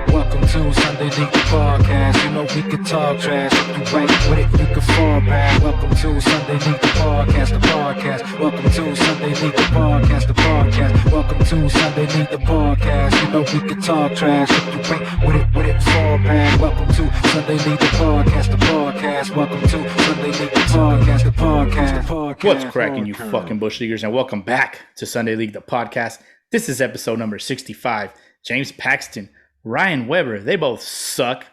Welcome to Sunday League the podcast. You know we can talk trash. If you ain't with it, you can fall back. Welcome to Sunday League the podcast, the podcast. Welcome to Sunday League the podcast, the podcast. Welcome to Sunday League the podcast. You know we can talk trash. If you ain't with it, fall back. Welcome to Sunday League the podcast, the podcast. Welcome to Sunday League the podcast, the podcast, the podcast. What's cracking, you fucking Bush Leaguers, and welcome back to Sunday League the podcast. This is episode number 65. James Paxton, Ryan Weber, they both suck.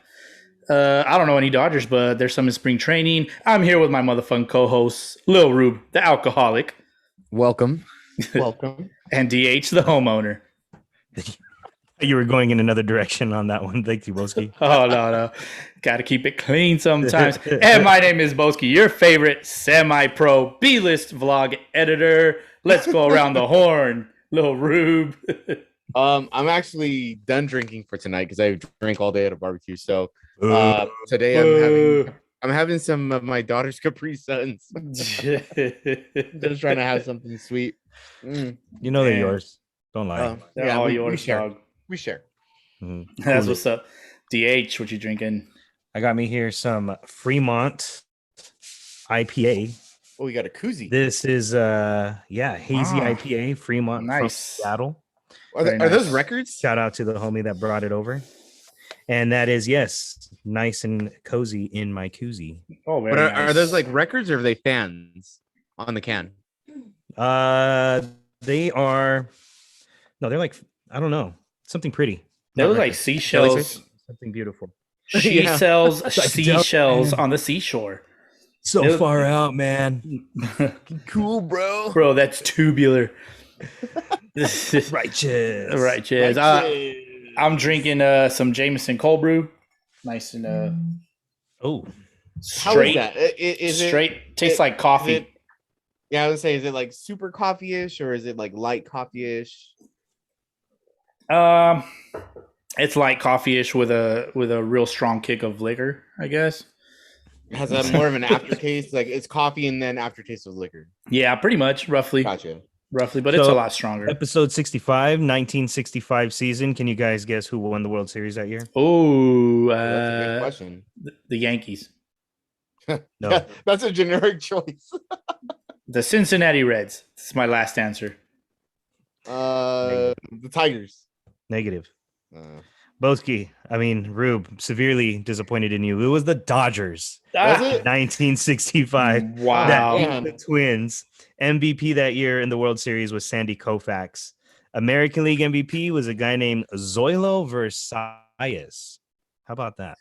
I don't know any Dodgers, but there's some in spring training. I'm here with my motherfucking co-host, Lil Rube, the alcoholic. Welcome. And DH, the homeowner. You were going in another direction on that one. Thank you, Boski. Oh, no. Got to keep it clean sometimes. And my name is Boski, your favorite semi-pro B-list vlog editor. Let's go around the horn, Lil Rube. I'm actually done drinking for tonight because I drank all day at a barbecue. So today I'm having some of my daughter's Capri Suns. Just trying to have something sweet. You know they're yours. Don't lie. They're all yours, dog. We share. Mm-hmm. That's what's up. DH, what you drinking? I got me here some Fremont IPA. Oh, we got a koozie. This is hazy IPA Fremont from Seattle. Are those records? Shout out to the homie that brought it over. And that is, yes, nice and cozy in my koozie. Oh, very nice. Nice. Are those like records or are they fans on the can? They are, no, they're like, I don't know, something pretty. They look like seashells. Something beautiful. She sells seashells on the seashore. So far out, man. Cool, bro. Bro, that's tubular. Righteous. I'm drinking some Jameson cold brew. Nice and straight. How is that? Is straight. It, tastes like coffee. I would say, is it like super coffee-ish or is it like light coffee-ish? It's light coffee-ish with a real strong kick of liquor, I guess. It has a more of an aftertaste, like it's coffee and then aftertaste of liquor. Yeah, pretty much, roughly. Gotcha. Roughly, but it's a lot stronger. Episode 65, 1965 season. Can you guys guess who won the World Series that year? Oh, that's a good question. The Yankees. No, that's a generic choice. The Cincinnati Reds. That's my last answer. The Tigers. Negative. Boski, Rube, severely disappointed in you. It was the Dodgers. Was it? 1965. Wow. That beat the Twins. MVP that year in the World Series was Sandy Koufax. American League MVP was a guy named Zoilo Versalles. How about that?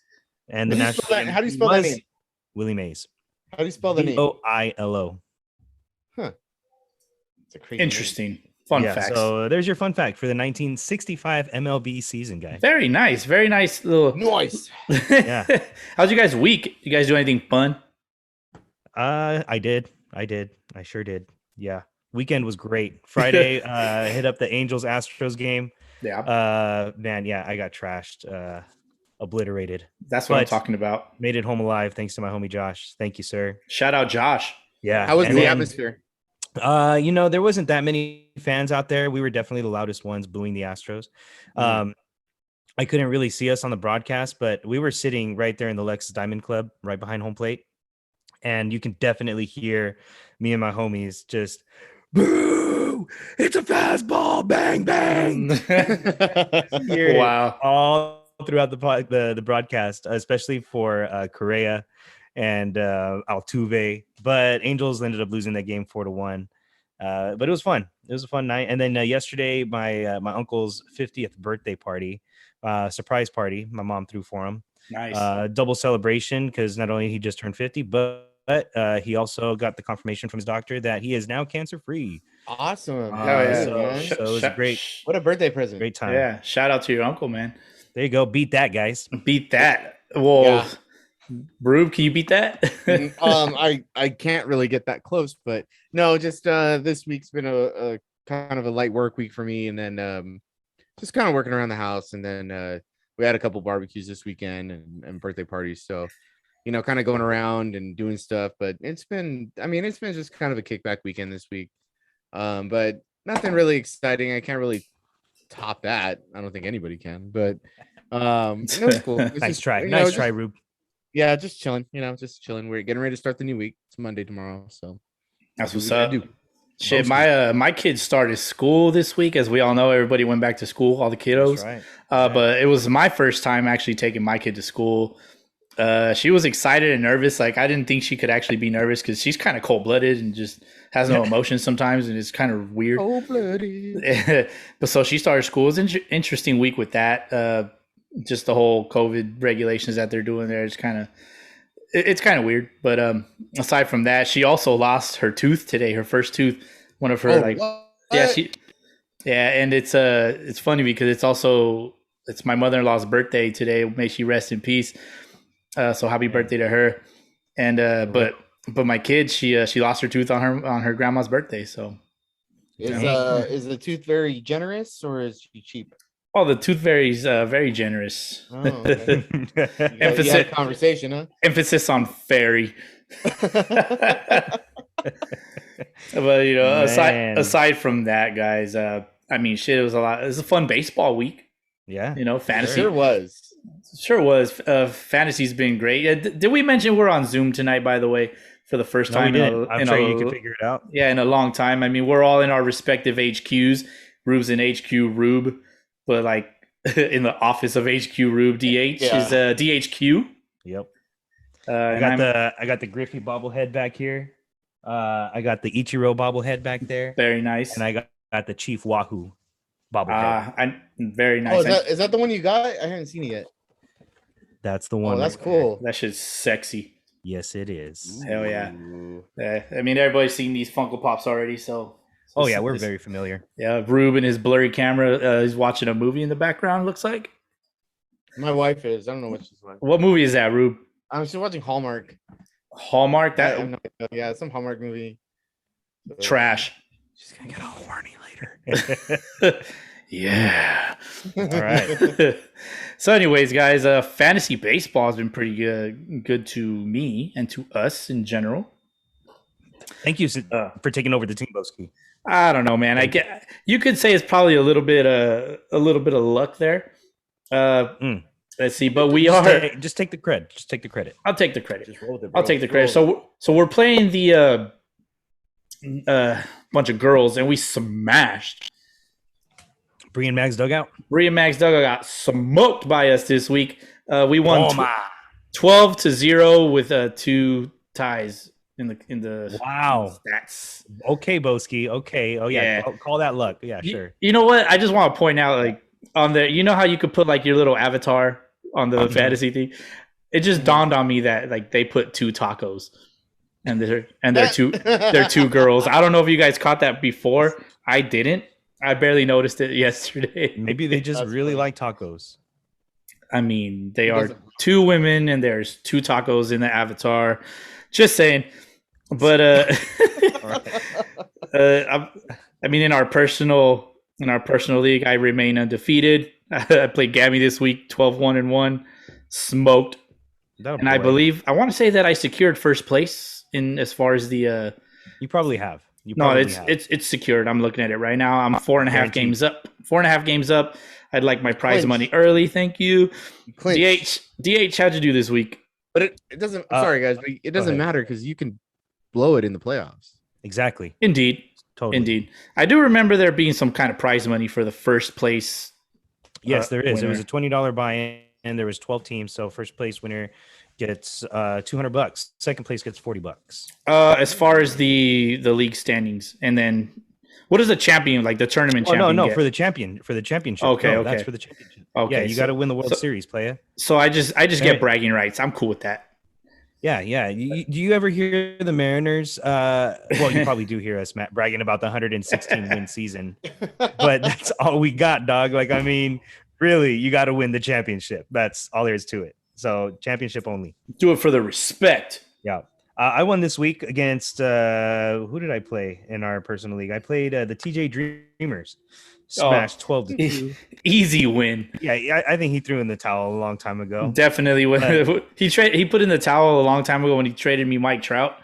And the national how do you spell that name? Willie Mays. How do you spell the name? Oilo. Huh. It's a crazy Interesting. name. Fun fact. So there's your fun fact for the 1965 MLB season, guy. Very nice. Very nice little. Nice. Yeah. How's you guys' week? You guys do anything fun? I did. I sure did. Yeah. Weekend was great. Friday, hit up the Angels Astros game. Yeah. I got trashed. Obliterated. That's what I'm talking about. Made it home alive thanks to my homie Josh. Thank you, sir. Shout out Josh. Yeah. How was the atmosphere? There wasn't that many fans out there. We were definitely the loudest ones booing the Astros. I couldn't really see us on the broadcast, but we were sitting right there in the Lexus Diamond Club, right behind home plate. And you can definitely hear me and my homies just, boo! It's a fastball! Bang, bang! Wow. All throughout the broadcast, especially for Correa and Altuve. But Angels ended up losing that game 4-1. But it was fun. It was a fun night. And then yesterday, my uncle's 50th birthday party, surprise party, my mom threw for him. Nice. Double celebration because not only he just turned 50, but he also got the confirmation from his doctor that he is now cancer-free. Awesome. So it was a great. What a birthday present. Great time. Yeah. Shout out to your uncle, man. There you go. Beat that, guys. Beat that. Whoa. Rube, can you beat that? I can't really get that close, but no, just this week's been a kind of a light work week for me, and then just kind of working around the house, and then we had a couple barbecues this weekend and birthday parties, so kind of going around and doing stuff. But it's been just kind of a kickback weekend this week. But nothing really exciting. I can't really top that. I don't think anybody can. But it was cool. Nice try, Rube. Yeah, just chilling. Just chilling. We're getting ready to start the new week. It's Monday tomorrow, so that's what's up. Shit, my kids started school this week. As we all know, everybody went back to school, all the kiddos. That's right. But it was my first time actually taking my kid to school. She was excited and nervous. Like, I didn't think she could actually be nervous because she's kind of cold-blooded and just has no emotions sometimes, and it's kind of weird. Cold-blooded. But so she started school. It was an interesting week with that. Just the whole COVID regulations that they're doing there. It's kind of weird. But aside from that, she also lost her tooth today, her first tooth. One of her and it's funny because it's my mother-in-law's birthday today. May she rest in peace. So happy birthday to her. And but my kid, she lost her tooth on her grandma's birthday. So is the tooth very generous or is she cheap? Oh, the tooth varies very generous. Oh, okay. Emphasis you had a conversation, huh? Emphasis on fairy. But aside from that, guys, shit, it was a fun baseball week. Yeah, fantasy Sure was. Fantasy's been great. Did we mention we're on Zoom tonight? By the way, for the first time, I'm sure you can figure it out. Yeah, in a long time. We're all in our respective HQs. Rube's in HQ Rube, but like in the office of HQ Rube, DH is DHQ. Yep. I got the Griffey bobblehead back here. I got the Ichiro bobblehead back there. Very nice. And I got the Chief Wahoo bobblehead. Very nice. Oh, is that the one you got? I haven't seen it yet. That's the one. Oh, that's cool. That shit's sexy. Yes, it is. Hell yeah. Everybody's seen these Funko Pops already, so. Oh yeah, we're very familiar. Yeah, Rube and his blurry camera is watching a movie in the background. Looks like. My wife is. I don't know what she's watching. What movie is that, Rube? She's watching Hallmark. Hallmark? Yeah, some Hallmark movie. Trash. She's gonna get all horny later. Yeah. All right. So, anyways, guys, fantasy baseball has been pretty good to me and to us in general. Thank you for taking over the team, Boski. I don't know, man. You could say it's probably a little bit of luck there. Let's see, but just take the credit. Just take the credit. I'll take the credit. I'll take the credit. So we're playing the bunch of girls, and we smashed. Bree and Mag's dugout. Bree and Mag's dugout got smoked by us this week. We won 12-0 with 2 ties in the wow stats. Okay, Boski. Okay. Oh yeah. Call that luck. Yeah, sure. You know what? I just want to point out, like, on the, you know how you could put like your little avatar on the fantasy thing? It just dawned on me that like they put 2 tacos, and they're two girls. I don't know if you guys caught that before. I didn't. I barely noticed it yesterday. Maybe they just really like tacos. They are 2 women, and there's 2 tacos in the avatar. Just saying. But in our personal league, I remain undefeated. I played Gabby this week, 12-1-1, smoked. And I want to say that I secured first place in as far as the. You probably have. It's secured. I'm looking at it right now. I'm 4.5 games up. 4.5 games up. I'd like my prize money early. Thank you. DH, how'd you do this week? But it doesn't. Sorry, guys, but it doesn't matter because you can blow it in the playoffs. Exactly. Indeed. Totally. Indeed. I do remember there being some kind of prize money for the first place. Yes, there is. Winner. It was a $20 buy-in, and there was 12 teams. So first place winner gets $200. Second place gets $40. As far as the league standings, and then what is the champion, like the tournament champion? No, get? for the championship. Okay. That's for the championship. Okay, yeah, you got to win the World Series, playa. So I just get bragging rights. I'm cool with that. Yeah. Do you ever hear the Mariners? Well, you probably do hear us, Matt, bragging about the 116 win season, but that's all we got, dog. Like, really, you got to win the championship. That's all there is to it. So championship only. Do it for the respect. Yeah. I won this week against who did I play in our personal league? I played the TJ Dreamers. smashed 12-2. Easy win. Yeah, I think he threw in the towel a long time ago. Definitely. He put in the towel a long time ago when he traded me Mike Trout.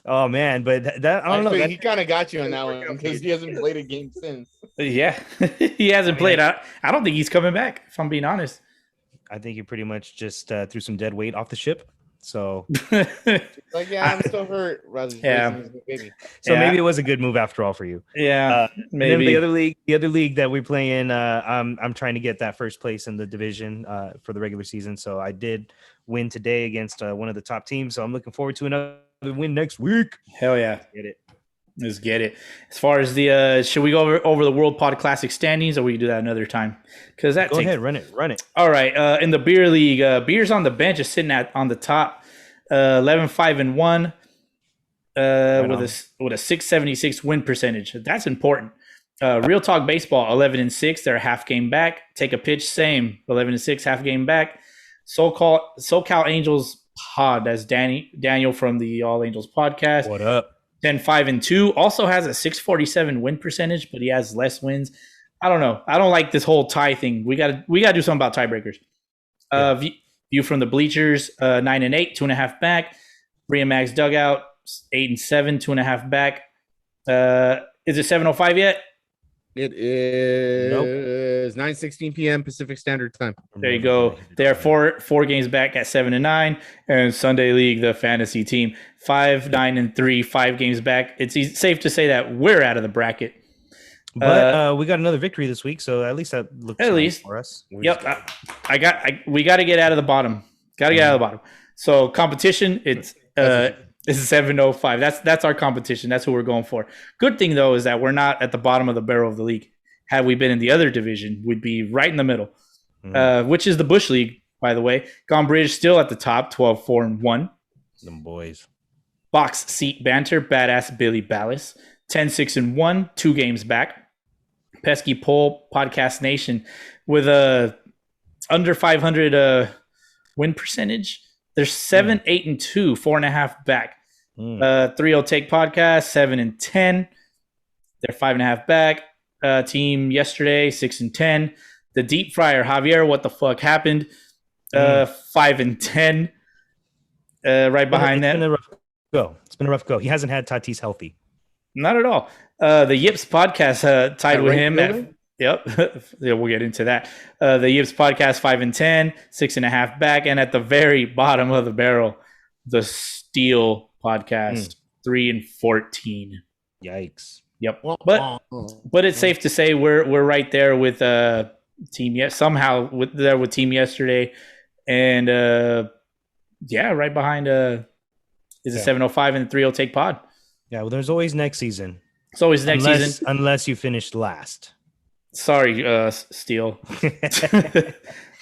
Oh man, but that I don't know. Actually, he kind of got you on that one because he hasn't played a game since. Yeah, he hasn't played. I don't think he's coming back, if I'm being honest. I think he pretty much just threw some dead weight off the ship. So, Like, yeah, I'm still hurt. Rather than baby. So maybe it was a good move after all for you. Yeah, maybe. And then the other league that we play in, I'm trying to get that first place in the division for the regular season. So I did win today against one of the top teams. So I'm looking forward to another win next week. Hell yeah, Let's get it. As far as the should we go over the World Pod Classic standings, or we can do that another time? Because that go ahead, run it. All right, in the beer league, beers on the bench is sitting on the top, 11-5-1, with a 676 win percentage. That's important. Real Talk Baseball 11-6, they're a half game back. Take a Pitch, same 11-6, half game back. SoCal Angels Pod, that's Daniel from the All Angels podcast. What up? 10-5-2, also has a 647 win percentage, but he has less wins. I don't know. I don't like this whole tie thing. We gotta do something about tiebreakers. View from the bleachers, 9-8, 2.5 back. Brian Mag's dugout, 8-7, 2.5 back. Is it 7:05 yet? It is 9:16 p.m. Pacific Standard Time. There you go. They are four games back at 7-9, and Sunday League, the fantasy team, 5-9-3, 5 games back. It's safe to say that we're out of the bracket. But we got another victory this week, so at least that looks nice for us. We got to get out of the bottom. Got to get out of the bottom. So competition, it's 7:05. That's our competition. That's who we're going for. Good thing though is that we're not at the bottom of the barrel of the league. Had we been in the other division, we'd be right in the middle, which is the Bush League, by the way. Gone Bridge still at the top, 12-4-1. Them boys. Box Seat Banter, Badass Billy Ballas, 10-6-1, 2 games back. Pesky Pole Podcast Nation with a under 500 win percentage. They're 7-8-2, 4.5 back. 3-0 Take Podcast, 7-10. They're 5.5 back. Team yesterday, 6-10. The Deep Fryer Javier, what the fuck happened? 5-10. Right behind that. It's been a rough go. He hasn't had Tatis healthy. Not at all. The Yips Podcast tied with him. Yep. Yeah, we'll get into that. The Yips Podcast 5-10, 6.5 back, and at the very bottom of the barrel, the Steel Podcast 3-14. Yikes. Yep. But it's safe to say we're right there with team. Somehow with team yesterday, and right behind is a 7:05 and 3-0 Take Pod. Yeah. Well, there's always next season. It's always next season, unless you finished last. Sorry, Steele.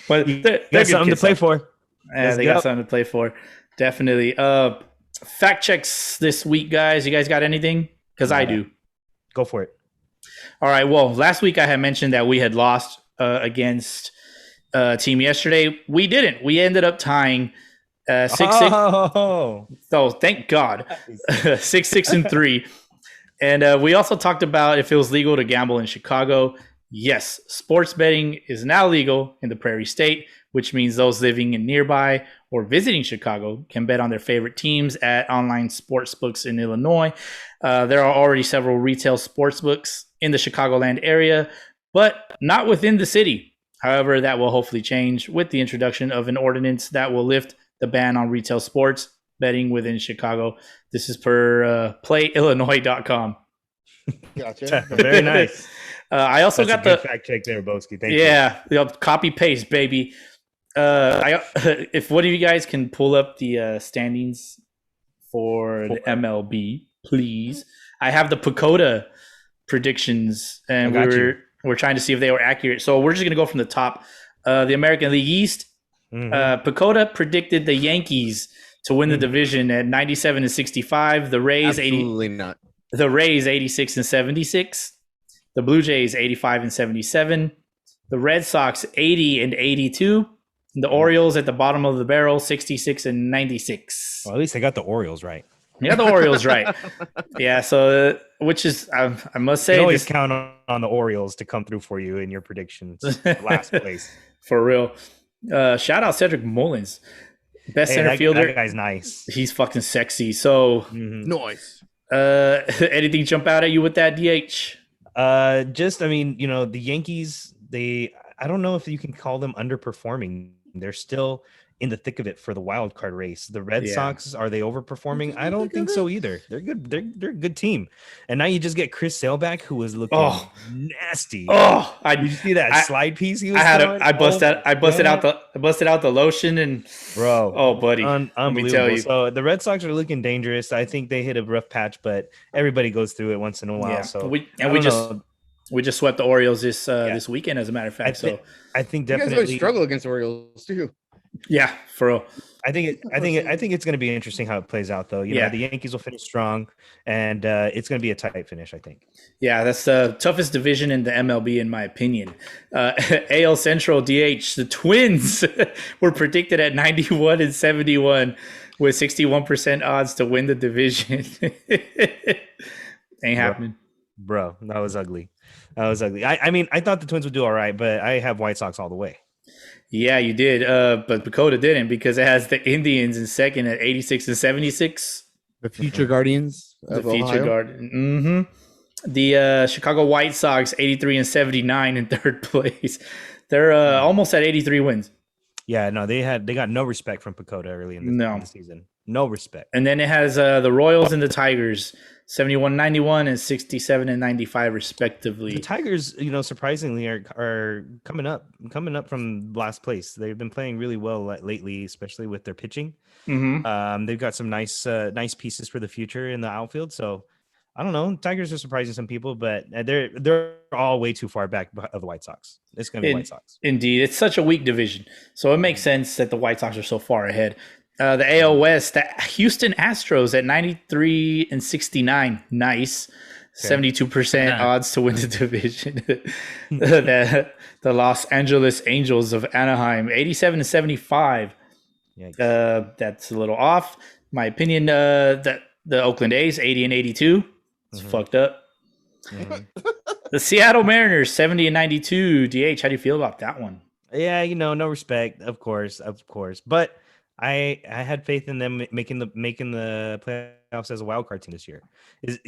But they're got something to play for. Yeah, they got something to play for. Definitely. Fact checks this week, guys. You guys got anything? Because I do. Go for it. All right. Well, last week I had mentioned that we had lost against team yesterday. We didn't. We ended up tying 6-6. Oh, Thank God. 6-6-3. And we also talked about if it was legal to gamble in Chicago. Yes, sports betting is now legal in the Prairie State, which means those living in nearby or visiting Chicago can bet on their favorite teams at online sportsbooks in Illinois. There are already several retail sportsbooks in the Chicagoland area, but not within the city. However, that will hopefully change with the introduction of an ordinance that will lift the ban on retail sports betting within Chicago. This is per playillinois.com. Gotcha. Very nice. I also got the fact check there, Boski. Thank you. Copy paste, baby. If one of you guys can pull up the standings for the MLB, please. I have the Pacoda predictions, and we're trying to see if they were accurate. So we're just gonna go from the top. The American League East. Pacoda predicted the Yankees to win the division at 97-65. The Rays Absolutely not. The Rays 86-76. The Blue Jays 85-77. The Red Sox 80-82. The Orioles at the bottom of the barrel 66-96. Well, at least they got the Orioles right. Yeah, the Orioles, right? Yeah, so which is I must You say can always this count on the Orioles to come through for you in your predictions. Last place. for real. Shout out Cedric Mullins, best Hey, center that fielder. guy's nice. He's fucking sexy. So, Mhm. Noise. anything jump out at you with that DH? I mean, the Yankees, I don't know if you can call them underperforming. They're still in the thick of it for the wild card race. The Red Yeah. Sox, are they overperforming? I don't think so either. They're good. They're a good team. And now you just get Chris Sale back, who was looking nasty. Oh, Did you see that slide piece he was I had throwing? I busted out the lotion and bro. oh buddy, let me Unbelievable. tell you. So the Red Sox are looking dangerous. I think they hit a rough patch, but everybody goes through it once in a while. Yeah. So we just swept the Orioles this weekend, as a matter of fact. I think You guys definitely always struggle against the Orioles too. Yeah, for real. I think it's going to be interesting how it plays out, though. You know, the Yankees will finish strong, and it's going to be a tight finish, I think. Yeah, that's the toughest division in the MLB, in my opinion. AL Central DH, the Twins were predicted at 91 and 71 with 61% odds to win the division. Ain't happening. Bro, that was ugly. I mean, I thought the Twins would do all right, but I have White Sox all the way. Yeah, you did. But Dakota didn't, because it has the Indians in second at 86 and 76. The future Guardians. The future Guardian. The Chicago White Sox 83 and 79 in third place. They're almost at 83 wins. Yeah, no, they got no respect from Pacoda early in the season. No respect. And then it has the Royals and the Tigers 71-91 and 67-95 respectively. The Tigers, surprisingly are coming up from last place. They've been playing really well lately, especially with their pitching. Mm-hmm. They've got some nice pieces for the future in the outfield. So I don't know. Tigers are surprising some people, but they're all way too far back of the White Sox. It's going to be White Sox. Indeed, it's such a weak division, so it makes sense that the White Sox are so far ahead. The AL West, the Houston Astros at 93 and 69. Nice. 72% odds to win the division. the Los Angeles Angels of Anaheim, 87 and 75. That's a little off. My opinion, that the Oakland A's, 80 and 82. It's fucked up. Mm-hmm. The Seattle Mariners, 70 and 92. DH, how do you feel about that one? Yeah, no respect, of course. But I had faith in them making the playoffs as a wild card team this year.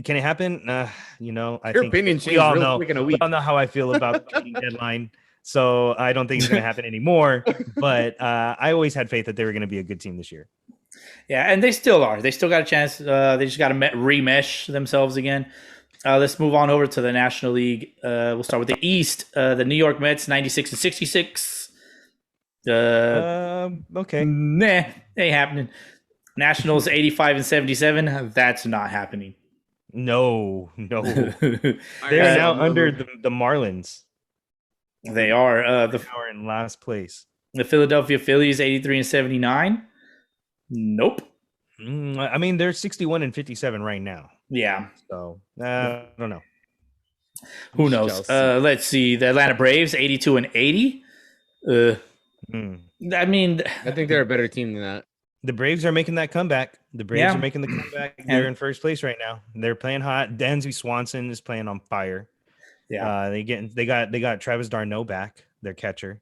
Can it happen? I think opinion we all know. quick in a week. We all know how I feel about the deadline, so I don't think it's going to happen anymore. But I always had faith that they were going to be a good team this year. Yeah, and they still are. They still got a chance. They just got to remesh themselves again. Let's move on over to the National League. We'll start with the East. The New York Mets, 96 and 66. Okay. Nah, ain't happening. Nationals 85 and 77. That's not happening. No. They're now under the Marlins. They are. They are in last place. The Philadelphia Phillies 83 and 79. Nope. I mean, they're 61 and 57 right now. Yeah. So I don't know. Who knows? Let's see. The Atlanta Braves 82 and 80. I mean, I think they're a better team than that. The Braves are making that comeback. They're making the comeback. They're in first place right now. They're playing hot. Dansby Swanson is playing on fire. Yeah. They got Travis d'Arnaud back, their catcher.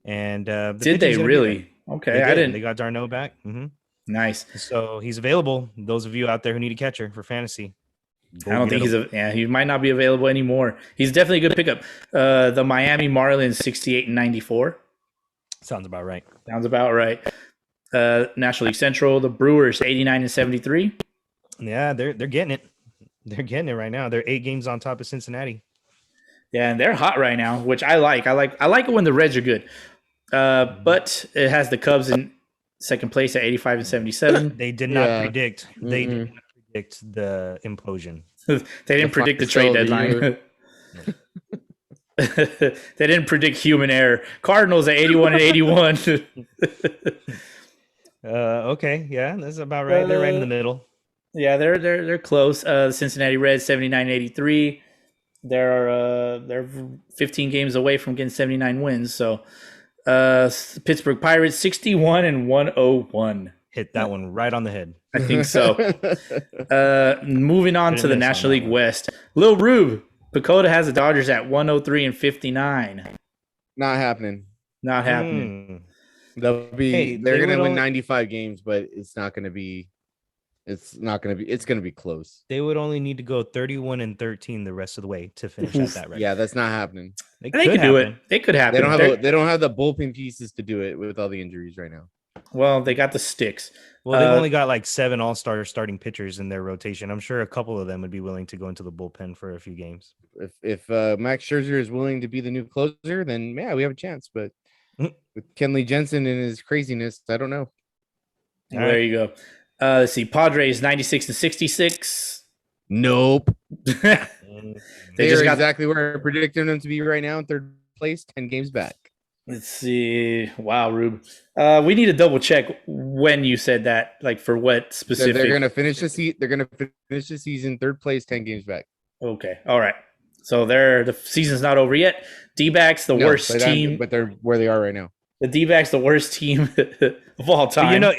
And did they really? Okay, I didn't. They got d'Arnaud back. Mm-hmm. Nice. So he's available. Those of you out there who need a catcher for fantasy, I don't think he might not be available anymore. He's definitely a good pickup. The Miami Marlins 68 and 94. Sounds about right. National League Central, the Brewers 89 and 73. Yeah, they're getting it. They're getting it right now. They're 8 games on top of Cincinnati. Yeah, and they're hot right now, which I like. I like it when the Reds are good. But it has the Cubs in second place at 85 and 77. They did not predict. They did not predict the implosion. They didn't predict the trade deadline. They didn't predict human error. Cardinals at 81 and 81. Okay, yeah, that's about right. They're right in the middle. Yeah, they're close. The Cincinnati Reds 79 and 83. They're 15 games away from getting 79 wins. So Pittsburgh Pirates 61 and 101. Hit that one right on the head. I think so. Moving on to the Didn't miss National on that League one. West. Lil Rube, Pacoda has the Dodgers at 103 and 59. Not happening. Not happening. They'll be. Hey, they're they gonna would win only- 95 games, but it's not gonna be. It's not gonna be. It's gonna be close. They would only need to go 31 and 13 the rest of the way to finish at that record. Yeah, that's not happening. They could do it. happen. It could happen. They don't have the bullpen pieces to do it with all the injuries right now. Well, they got the sticks. Well, they've only got like 7 all-star starting pitchers in their rotation. I'm sure a couple of them would be willing to go into the bullpen for a few games. If Max Scherzer is willing to be the new closer, then yeah, we have a chance. But with Kenley Jensen and his craziness, I don't know. There you go. Let's see. Padres 96 and 66. Nope. They They just are got. exactly where I predicted them to be right now in third place, 10 games back. Let's see. Wow, Rube. We need to double check when you said that. Like for what specific? They're gonna finish the season. They're gonna finish the season third place, 10 games back. Okay. All right. So the season's not over yet. D-backs, the worst team. but they're where they are right now. The D-backs, the worst team of all But time. you know,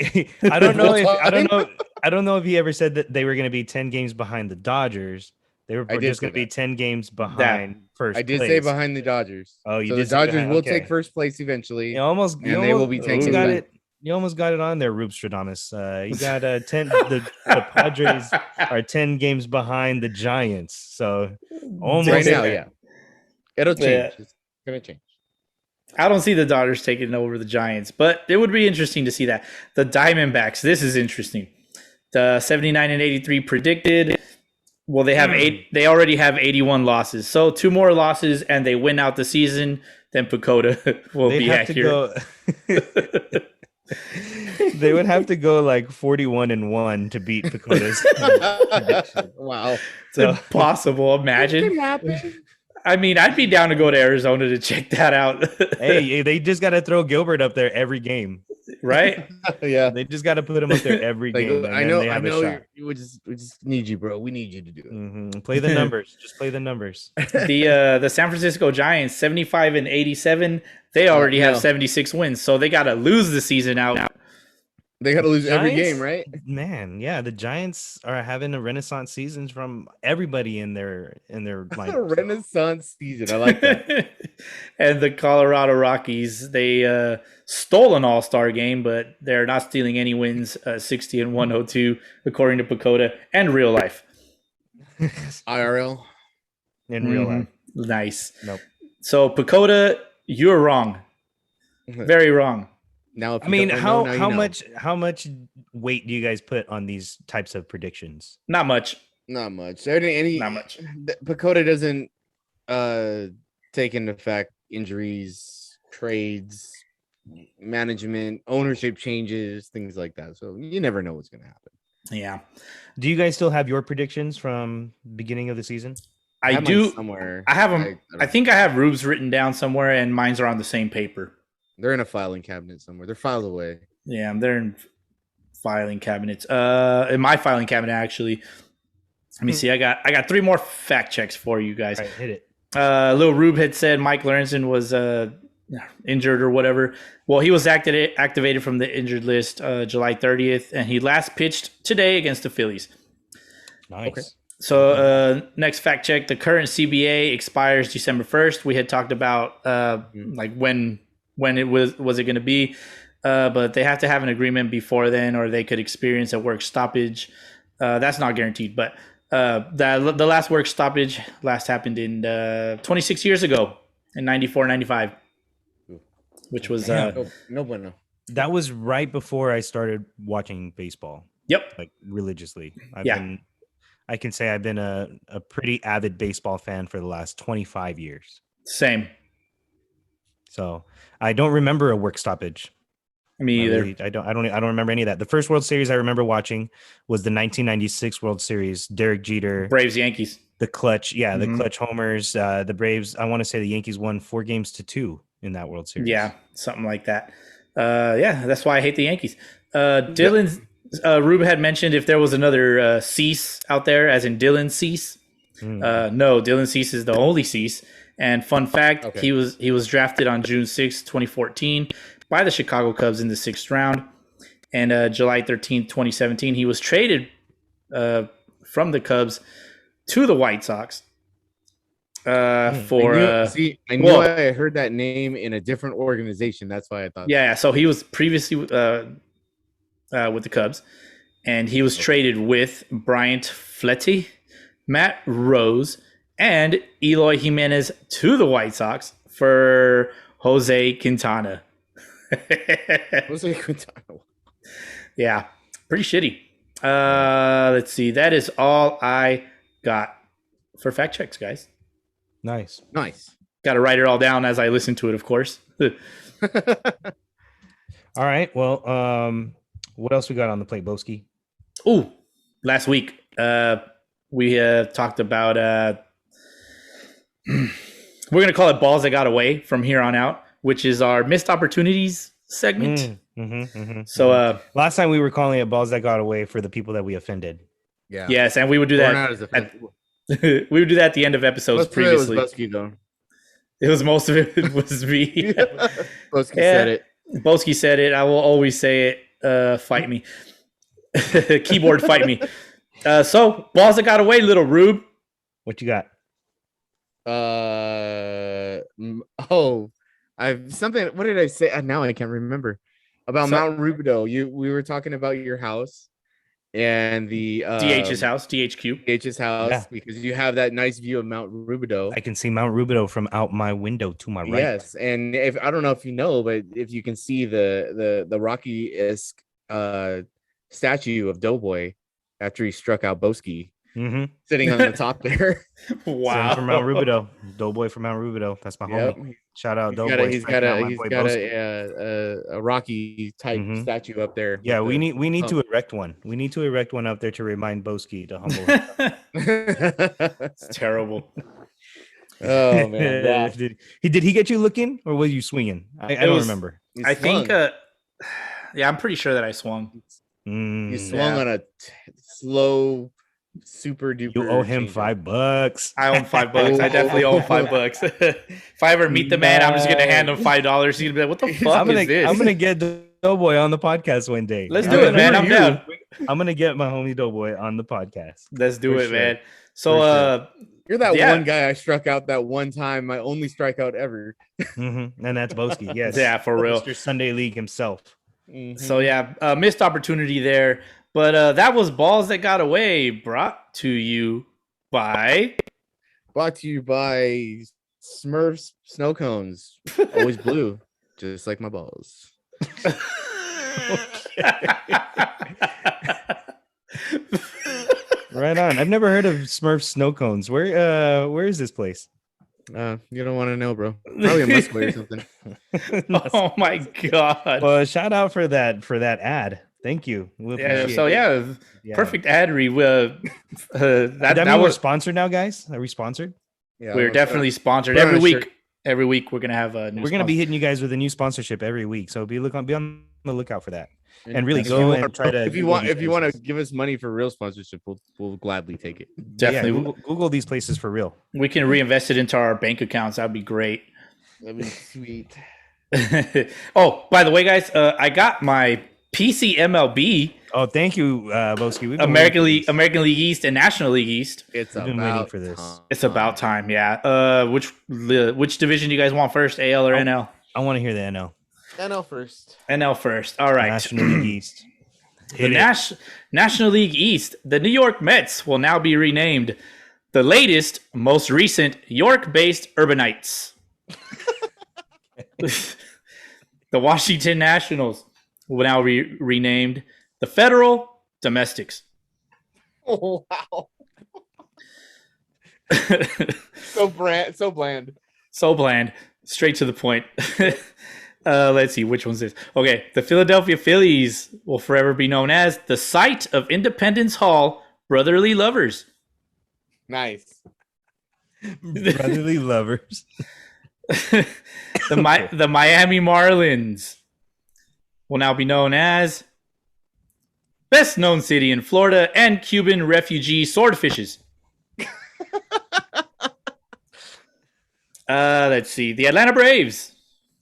I don't know if I don't Full-time? know. I don't know if he ever said that they were going to be 10 games behind the Dodgers. They were I did just say going to be that. 10 games behind first. I did place. say behind the Dodgers. Oh, you so did the say Dodgers behind, will okay. take first place eventually. You almost, And they will be taking got back. it. You almost got it on there, Rube Stradamus. You got 10. The Padres are 10 games behind the Giants. So almost Right now, there. yeah. It'll change. Yeah. It's gonna change. I don't see the Dodgers taking over the Giants, but it would be interesting to see that. The Diamondbacks, this is interesting. The 79 and 83 predicted. Well, they have they already have 81 losses. So 2 more losses and they win out the season, then Pacoda will They'd be have accurate. to go. They would have to go like 41-1 to beat Pacoda's prediction. Wow. It's impossible. Imagine. I mean, I'd be down to go to Arizona to check that out. Hey, they just got to throw Gilbert up there every game. Right? Yeah. They just got to put him up there every Like, game. And I then know. they I have know. a shot. We just need you, bro. We need you to do it. Play the numbers. Just play the numbers. The San Francisco Giants, 75 and 87. They already have no. 76 wins, so they got to lose the season out. They got to lose every Giants? game, right? Man, yeah, the Giants are having a renaissance seasons from everybody in their lineup. Renaissance season. I like that. And the Colorado Rockies, they stole an All-Star game, but they're not stealing any wins. 60 and 102, according to Pacoda and real life. IRL. In real life. Nice. Nope. So Pacoda, you're wrong. Very wrong. Now, if I you mean, don't know, now you know. how much weight do you guys put on these types of predictions? Not much. Not much. Any Not much. Pacoda doesn't take into effect injuries, trades, management, ownership changes, things like that. So you never know what's going to happen. Yeah. Do you guys still have your predictions from beginning of the season? I have mine do. somewhere. I have them. don't I think I have Rube's written down somewhere, and mine's are on the same paper. They're in a filing cabinet somewhere. They're filed away. Yeah, they're in filing cabinets. In my filing cabinet, actually. Let me see. I got 3 more fact checks for you guys. All right, hit it. Lil Rube had said Mike Lorenzen was injured or whatever. Well, he was activated from the injured list July 30th, and he last pitched today against the Phillies. Nice. Okay. So next fact check: the current CBA expires December 1st. We had talked about like when it was it going to be, but they have to have an agreement before then, or they could experience a work stoppage. That's not guaranteed, but the last work stoppage last happened in 26 years ago in 94, 95, which was No bueno. That was right before I started watching baseball, yep. like religiously. Yeah. I can say I've been a pretty avid baseball fan for the last 25 years. Same. So I don't remember a work stoppage. Me either. I don't remember any of that. The first World Series I remember watching was the 1996 World Series. Derek Jeter, Braves, Yankees. the clutch, the Mhm. clutch homers. The Braves. I want to say the Yankees won 4-2 in that World Series. Yeah, something like that. Yeah, that's why I hate the Yankees. Dylan's Rube had mentioned if there was another Cease out there, as in Dylan Cease. No, Dylan Cease is the only Cease. And fun fact, Okay. he was drafted on June 6, 2014 by the Chicago Cubs in the 6th round. And July 13th, 2017, he was traded from the Cubs to the White Sox for. I knew I heard that name in a different organization. That's why I thought. Yeah, so he was previously with the Cubs, and he was traded with Bryant Fletty, Matt Rose, and Eloy Jimenez to the White Sox for Jose Quintana. Jose Quintana. Yeah, pretty shitty. Let's see. That is all I got for fact checks, guys. Nice. Got to write it all down as I listen to it, of course. All right. Well, what else we got on the plate, Boski? Ooh, last week we talked about we're going to call it balls that got away from here on out, which is our missed opportunities segment. So last time we were calling it balls that got away for the people that we offended. Yeah. yes, and we would do that. We would do that at the end of episodes previously. It was most of it was me. Boski said it. Boski said it. I will always say it. Fight me. Keyboard fight me. So balls that got away, little Rube. What you got? I've something. What did I say? Now I can't remember about Mount Rubidoux. We were talking about your house and the DH's house, DHQ. DH's house, because you have that nice view of Mount Rubidoux. I can see Mount Rubidoux from out my window to my right. Yes, and if I don't know if you know, but if you can see the Rocky-esque statue of Doughboy after he struck out Boski. Sitting on the top there. Wow. From Mount Rubidoux. Doughboy from Mount Rubidoux. That's my homie. Shout out Doughboy. He's got a Rocky type statue up there. Yeah, we need to erect one. We need to erect one up there to remind Boski to humble himself. It's terrible. Oh man. Yeah. Did he get you looking or was you swinging? I don't remember. I think yeah, I'm pretty sure that I swung. You swung on a slow super duper. You owe him $5. I owe him $5. I definitely owe him $5. If I ever meet the man, I'm just gonna hand him $5. He's gonna be like, "What the fuck is this?" I'm gonna get Doughboy on the podcast one day. Let's do it, man. I'm down. I'm gonna get my homie Doughboy on the podcast. Let's do it, man. So, you're that one guy I struck out that one time, my only strikeout ever. And that's Boski. Yes. Yeah, for real. Mr. Sunday League himself. So yeah, missed opportunity there. But that was balls that got away. Brought to you by Smurfs snow cones. Always blue, just like my balls. Right on. I've never heard of Smurf snow cones. Where is this place? You don't want to know, bro. Probably a Musqueam or something. Oh my god. Well, shout out for that ad. Thank you. Perfect ad read. That we're sponsored now, guys. Are we sponsored? Yeah, we're definitely sponsored every week. Every week we're gonna have a new. We're gonna be hitting you guys with a new sponsorship every week, so be on the lookout for that. And really go and try to. If you want to give us money for real sponsorship, we'll gladly take it. Definitely, Google these places for real. We can reinvest it into our bank accounts. That'd be great. That'd be sweet. Oh, by the way, guys, I got my PC MLB. Oh, thank you, Boski. American League East and National League East. It's been waiting for this. It's about time, yeah. Which division do you guys want first, AL or NL? I want to hear the NL. NL first. NL first. All right. National League East. National League East. The New York Mets will now be renamed the latest, most recent York-based Urbanites. The Washington Nationals will now be renamed the Federal Domestics. Oh, wow. So bland. So bland. Straight to the point. Let's see, which one's this? Okay, the Philadelphia Phillies will forever be known as the site of Independence Hall Brotherly Lovers. Nice. Brotherly Lovers. The Miami Marlins will now be known as best known city in Florida and Cuban refugee swordfishes. Let's see. The Atlanta Braves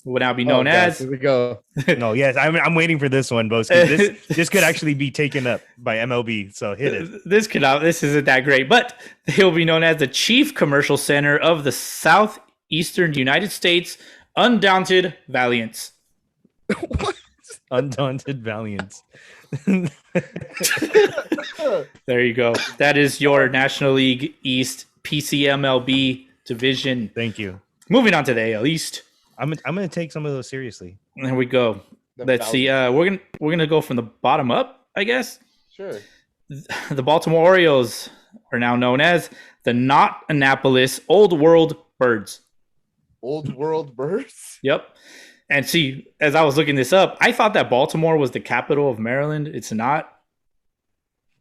will now be known God, as. here we go. No, yes, I'm waiting for this one, Boski. This could actually be taken up by MLB. So hit it. This isn't that great, but he'll be known as the Chief Commercial Center of the Southeastern United States, Undaunted Valiants. Undaunted Valiants. There you go. That is your National League East PC MLB division. Thank you. Moving on to the AL East. I'm gonna take some of those seriously. There we go. Let's see. We're gonna go from the bottom up, I guess. Sure. The Baltimore Orioles are now known as the Not Annapolis Old World Birds. Old World Birds. Yep. And see, as I was looking this up, I thought that Baltimore was the capital of Maryland. It's not.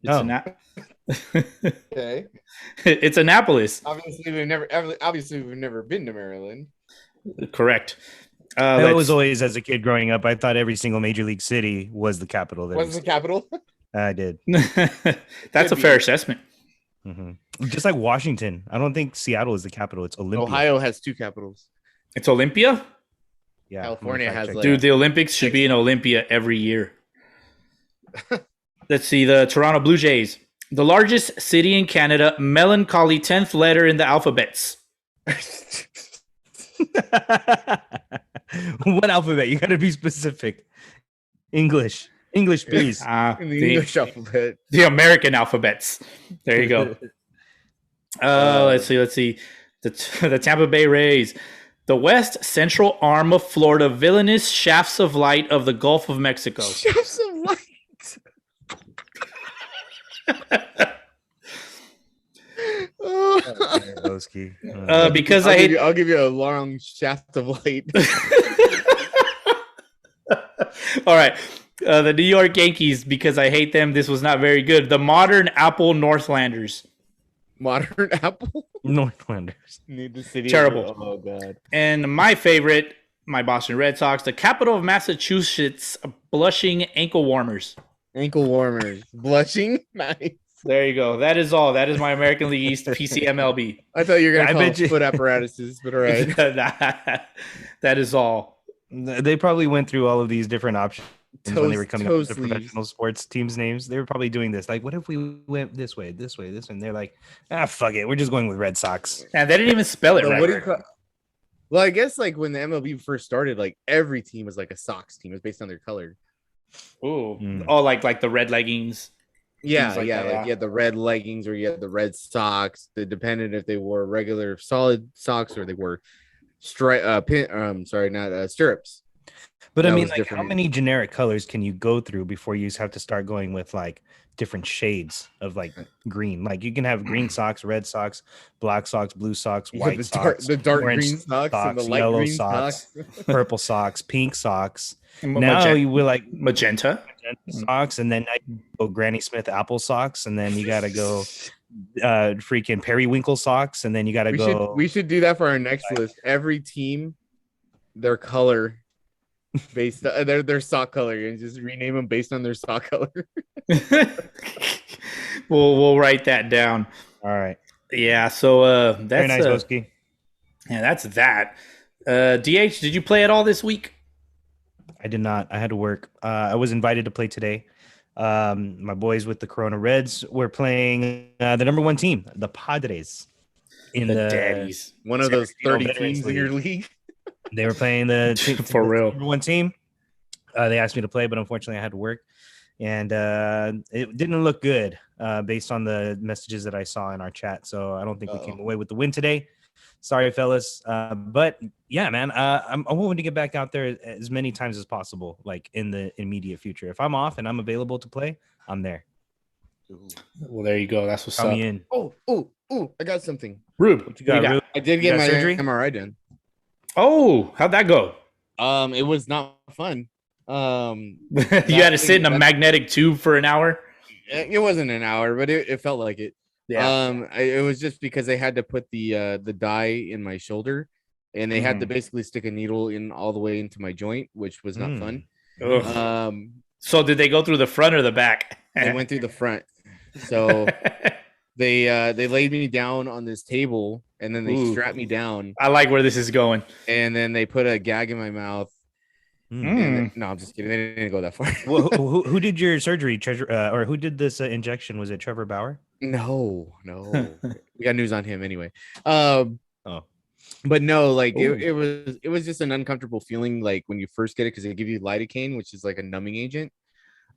Okay. It's Annapolis. Obviously, we've never been to Maryland. Correct. That was always, as a kid growing up, I thought every single major league city was the capital. What's the capital? I did. That's a fair assessment. Mm-hmm. Just like Washington, I don't think Seattle is the capital. It's Olympia. Ohio has 2 capitals. It's Olympia? Yeah, California has like, dude, the Olympics should be in Olympia every year. Let's see, the Toronto Blue Jays, the largest city in Canada, melancholy 10th letter in the alphabets. What alphabet? You got to be specific. English, please. in the English alphabet. The American alphabets. There you go. Let's see. The Tampa Bay Rays, the west central arm of Florida, villainous shafts of light of the Gulf of Mexico. Shafts of light. Because I'll give you a long shaft of light. All right. The New York Yankees, because I hate them. This was not very good. The modern Apple Northlanders. Modern Apple? Northlanders. Need the city. Terrible. Oh, God. And my favorite, my Boston Red Sox, the capital of Massachusetts, blushing ankle warmers. Ankle warmers. Blushing? Nice. There you go. That is all. That is my American League East PC MLB. I thought you were going to call it foot apparatuses, but all right. That is all. They probably went through all of these different options when they were coming up with the sleeves. professional sports teams' names. They were probably doing this. Like, what if we went this way? And they're like, fuck it. We're just going with Red Sox. And they didn't even spell it right. Well, I guess like when the MLB first started, like every team was like a Sox team. It was based on their color. Ooh. Oh, like the red leggings. Yeah, like yeah. that, Like you had the red leggings or you had the Red Sox. It depended if they wore regular solid socks or they were stirrups. But I mean, like, how many generic colors can you go through before you have to start going with like different shades of like green? Like you can have green socks, red socks, black socks, blue socks, white socks, the dark orange green socks, and the light yellow green socks, purple socks, pink socks. Now Now you will like magenta socks, and then you go Granny Smith apple socks, and then you got to go freaking periwinkle socks, and then you got to go. We should do that for our next list. Every team, their color. Based on their sock color and just rename them based on their sock color. we'll write that down. All right. Yeah. So that's very nice, Boski. Yeah, that's that. DH, did you play at all this week? I did not. I had to work. I was invited to play today. My boys with the Corona Reds were playing the number 1 team, the Padres. In the Daddies. One of those 30 teams in your league. They were playing the for real number 1 team. They asked me to play, but unfortunately I had to work. And it didn't look good based on the messages that I saw in our chat. So I don't think we came away with the win today. Sorry, fellas. But yeah, man, I'm hoping to get back out there as many times as possible, like in the immediate future. If I'm off and I'm available to play, I'm there. Well, there you go. That's what's Call up. me in. Oh, I got something. Rube, what you got, Rube? I did get my surgery? MRI done. Oh, how'd that go? It was not fun. You had to sit in a magnetic tube for an hour? It wasn't an hour, but it felt like it. Yeah. It was just because they had to put the dye in my shoulder, and they had to basically stick a needle in all the way into my joint, which was not fun. So did they go through the front or the back? They went through the front. So they laid me down on this table, and then they Ooh. strap me down, I like where this is going. and then they put a gag in my mouth. Hmm. And then, no, I'm just kidding. They didn't go that far. Well, who did your surgery, Treasure, or who did this injection? Was it Trevor Bauer? No. We got news on him anyway. Um, Oh, but no, like Ooh. it was just an uncomfortable feeling, like when you first get it, because they give you lidocaine, which is like a numbing agent.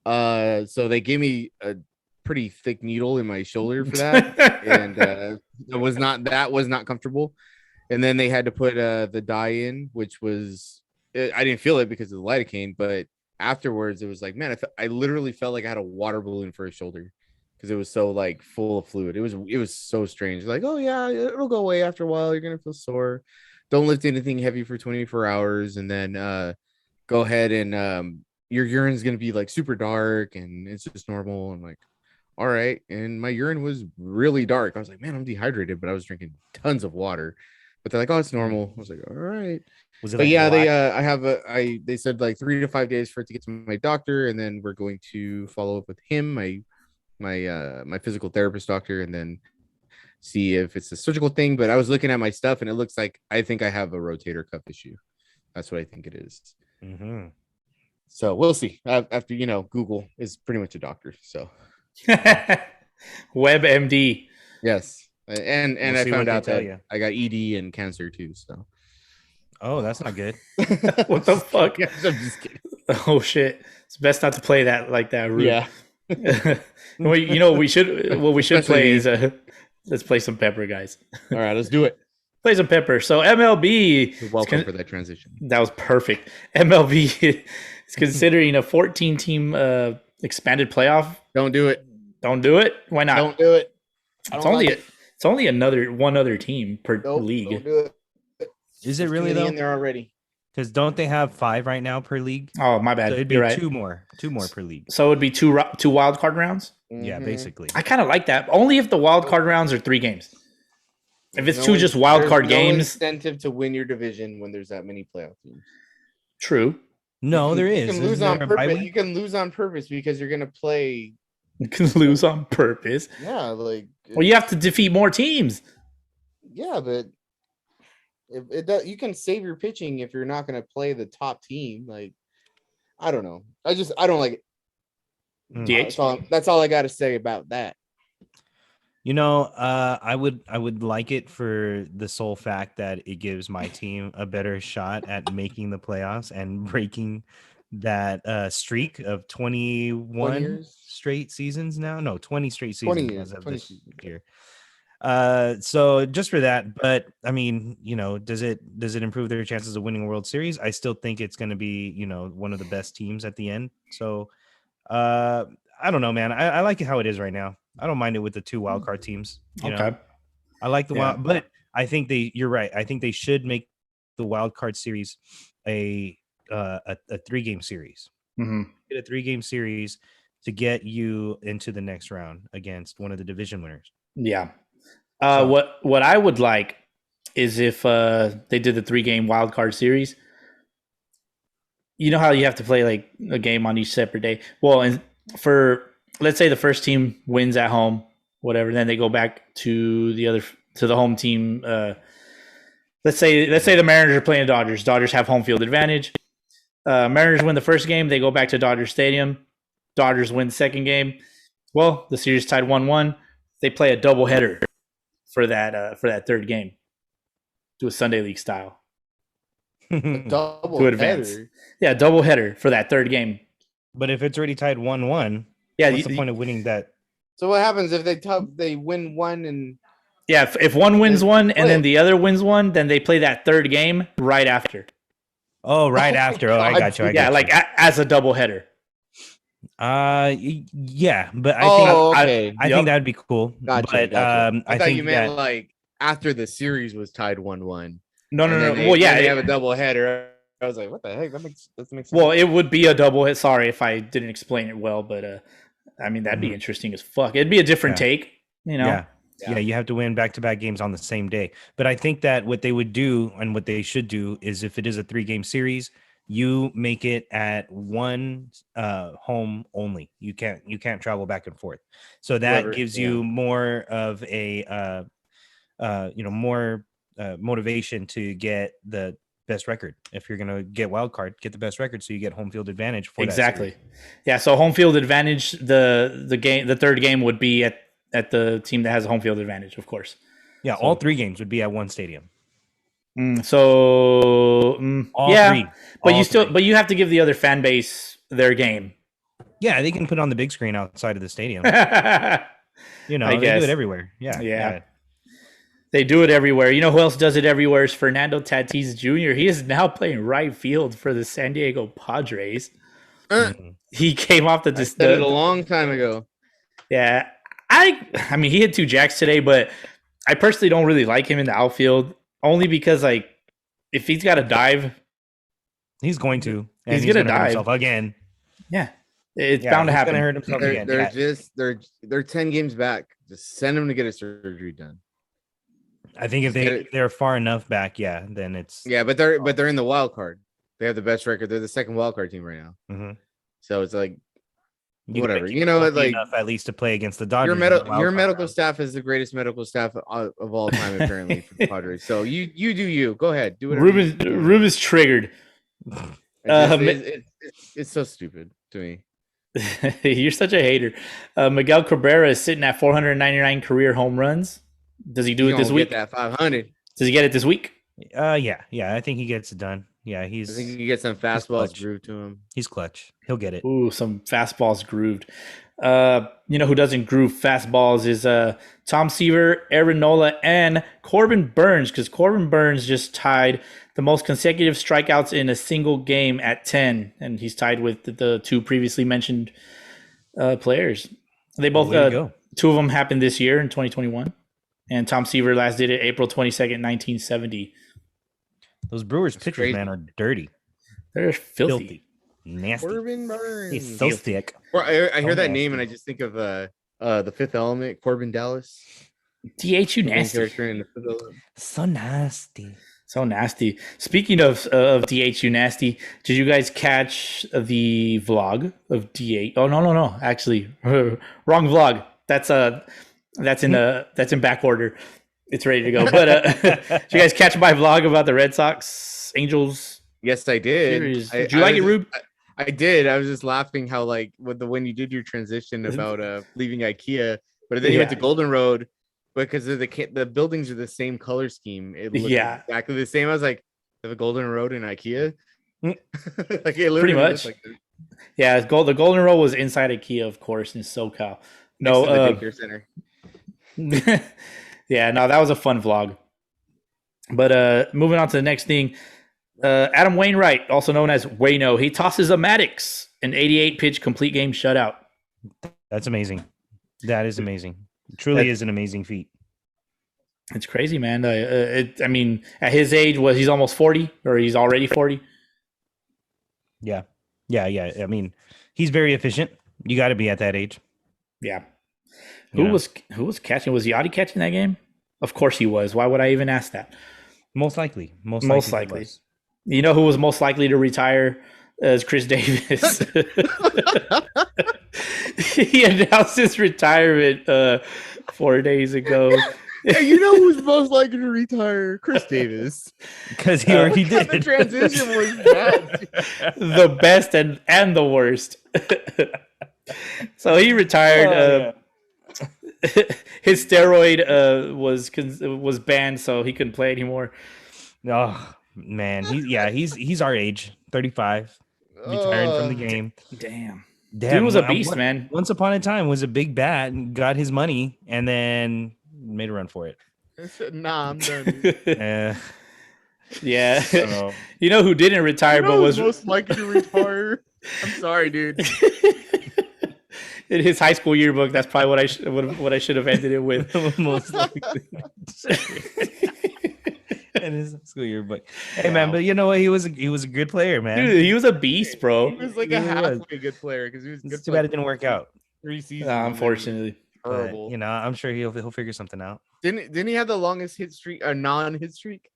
So they gave me a pretty thick needle in my shoulder for that, and it was not comfortable. And then they had to put the dye in, which was I didn't feel it because of the lidocaine, but afterwards it was like, man, I literally felt like I had a water balloon for a shoulder because it was so like full of fluid. It was so strange. Like, oh yeah, it'll go away after a while. You're gonna feel sore. Don't lift anything heavy for 24 hours, and then go ahead and your urine's gonna be like super dark, and it's just normal. I'm like, all right. And my urine was really dark. I was like, man, I'm dehydrated, but I was drinking tons of water. But they're like, oh, it's normal. I was like, all right. was it? But Like yeah, black? they said like 3 to 5 days for it to get to my doctor, and then we're going to follow up with him, my physical therapist doctor, and then see if it's a surgical thing. But I was looking at my stuff, and it looks like I think I have a rotator cuff issue. That's what I think it is. Mm-hmm. So we'll see. After Google is pretty much a doctor. So WebMD. yes, and We'll I see found what they out tell that you. I got ED and cancer too. So Oh, that's not good. What the fuck? Yeah, I'm just kidding. Oh shit! It's best not to play that like that. Rude. Yeah. Well, what we should Especially play is let's play some Pepper, guys. All right, let's do it. Play some Pepper. So MLB. You're welcome for that transition. That was perfect. MLB is considering a 14-team expanded playoff. Don't do it. Don't do it. Why not? Don't do it. It's only one other team per league. Don't do it. Is it There's really too many though? in there already? Because don't they have 5 right now per league? Oh, my bad. So it'd be You're right. two more per league. So it'd be two wild card rounds. Yeah, Mhm. basically. I kind of like that. Only if the wild card rounds are 3 games. If it's No two in- just wild there's card no games, incentive to win your division when there's that many playoff teams. true. No, there You is. can lose Isn't on there a bye purpose. week? You can lose on purpose because you're gonna play. You can lose on purpose. Yeah, like Well, you have to defeat more teams. yeah, but you can save your pitching if you're not gonna play the top team. Like I don't know. I don't like it. DH. That's all I got to say about that. I would like it for the sole fact that it gives my team a better shot at making the playoffs and breaking that streak of 21 20 years? straight seasons now. No, 20 straight 20 seasons years, as of 20 this seasons. year. So just for that, but I mean, does it improve their chances of winning a World Series? I still think it's going to be, one of the best teams at the end. So, I don't know, man. I like it how it is right now. I don't mind it with the 2 wild card teams. Okay. I like the Yeah. wild, but I think you're right. I think they should make the wild card series a 3-game series. Mhm. Get a 3-game series to get you into the next round against one of the division winners. Yeah. So- What I would like is if they did the 3-game wild card series. You know how you have to play like a game on each separate day. Well, and for let's say the first team wins at home, whatever, then they go back to the home team. Let's say the Mariners are playing the Dodgers. Dodgers have home field advantage. Mariners win the first game. They go back to Dodger Stadium. Dodgers win the second game. Well, the series tied 1-1. They play a doubleheader for that third game. Do a Sunday League style. Double To advance. header. Yeah, doubleheader for that third game. But if it's already tied 1-1, Yeah, what's the point of winning that? So what happens if they win one and Yeah, if one wins They one and then split. the other wins one, then they play that third game right after. Oh, right Oh my after. Oh, I God. got you. Yeah, like as a doubleheader. Yeah, but I oh, I- okay. I Yep. think that'd be cool. Gotcha, But gotcha. I thought think you meant that like after the series was tied 1-1. No. Well, yeah, they have a double header. I was like, what the heck? That makes sense. Well, it would be a double hit. Sorry if I didn't explain it well, but I mean that'd be Mhm. interesting as fuck. It'd be a different Yeah. take, yeah. Yeah. Yeah, you have to win back-to-back games on the same day. But I think that what they would do and what they should do is if it is a 3-game series, you make it at one home only. You can't travel back and forth. So that Whoever- gives yeah. you more of a more motivation to get the best record. If you're gonna get wild card, get the best record so you get home field advantage for Exactly. that series. Yeah. So home field advantage. The third game would be at the team that has a home field advantage, of course. Yeah, all 3 games would be at one stadium. All All 3. But you have to give the other fan base their game. Yeah, they can put it on the big screen outside of the stadium. I They guess. do it everywhere. Yeah. They do it everywhere. You know who else does it everywhere is Fernando Tatis Jr. He is now playing right field for the San Diego Padres. He came off I said it a long time ago. Yeah. I mean, he hit 2 jacks today, but I personally don't really like him in the outfield only because, like, if he's got to dive, he's going to. And he's gonna hurt dive himself again. yeah, it's bound to he's happen. gonna hurt himself again. They're 10 games back. Just send him to get a surgery done. I think if they're far enough back, then it's but they're in the wild card. They have the best record. They're the second wild card team right now. Mm-hmm. So it's like whatever. Like enough at least to play against the Dodgers. Your medical staff is the greatest medical staff of all time apparently for the Padres. So you do you. Go ahead. Do whatever. Ruben's triggered. It's so stupid to me. You're such a hater. Miguel Cabrera is sitting at 499 career home runs. Does he do it this week? Get that 500. Does he get it this week? Yeah. I think he gets it done. Yeah, I think he gets some fastballs grooved to him. He's clutch. He'll get it. Ooh, some fastballs grooved. You know who doesn't groove fastballs is Tom Seaver, Aaron Nola, and Corbin Burns, because Corbin Burns just tied the most consecutive strikeouts in a single game at 10, and he's tied with the 2 previously mentioned players. They both 2 of them happened this year in 2021. And Tom Seaver last did it April 22nd, 1970. Those Brewers pitchers, crazy. man, are dirty. They're filthy. Nasty. Corbin Burns. He's so thick. Well, I hear that name and I just think of the Fifth Element, Corbin Dallas. DH, you nasty. Character in the Fifth Element. So nasty. So nasty. Speaking of DH, you nasty. Did you guys catch the vlog of DH? Oh no. Actually, wrong vlog. That's in back order. It's ready to go. But did you guys catch my vlog about the Red Sox Angels? Yes, I did. Did you like it, Rube? I did. I was just laughing how when you did your transition about leaving IKEA, but then you went to Golden Road because the buildings are the same color scheme. It looked exactly the same. I was like, the Golden Road and IKEA. Like it pretty much. The Golden Road was inside IKEA, of course, in SoCal. No, the daycare center. That was a fun vlog. But moving on to the next thing, Adam Wainwright, also known as Wayno, he tosses a Maddox, an 88 pitch complete game shutout. That's amazing. That is amazing. It truly is an amazing feat. It's crazy, man. I mean, at his age, he's almost 40, or he's already 40. Yeah. I mean, he's very efficient. You got to be at that age. Yeah. Who was catching? Was Yachty catching that game? Of course he was. Why would I even ask that? Most likely. Most likely. You know who was most likely to retire? Is Chris Davis. He announced his retirement 4 days ago. Hey, you know who's most likely to retire? Chris Davis. Because he already did. The transition was bad. The best and the worst. So he retired. His steroid was banned, so he couldn't play anymore. Oh man, he's our age, 35, retiring from the game. Damn, dude was a beast, man. Once upon a time, was a big bat and got his money, and then made a run for it. I said, nah, I'm done. Yeah, you know who didn't retire, but was most likely to retire. I'm sorry, dude. In his high school yearbook, that's probably what I should have ended it with. Most likely. In his school yearbook. Hey man, but you know what? He was a good player, man. Dude, he was a beast, bro. He was like a halfway good player because he was good. It's too bad it didn't work out. 3 seasons. Unfortunately. Horrible. But, I'm sure he'll figure something out. Didn't he have the longest hit streak or non-hit streak?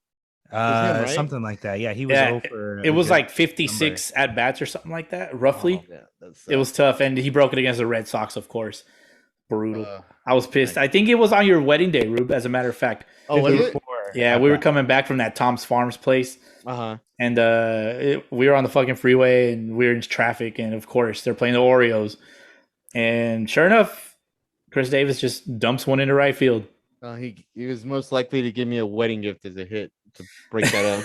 Right? Something like that. Yeah, he was over. It was like 56 at bats or something like that, roughly. Oh, yeah, it was tough, and he broke it against the Red Sox, of course. Brutal. I was pissed. I think it was on your wedding day, Rube, as a matter of fact. Oh, was it? Yeah, we were coming back from that Tom's Farms place. And we were on the fucking freeway and we were in traffic. And of course, they're playing the Oreos. And sure enough, Chris Davis just dumps one into right field. He was most likely to give me a wedding gift as a hit to break that up.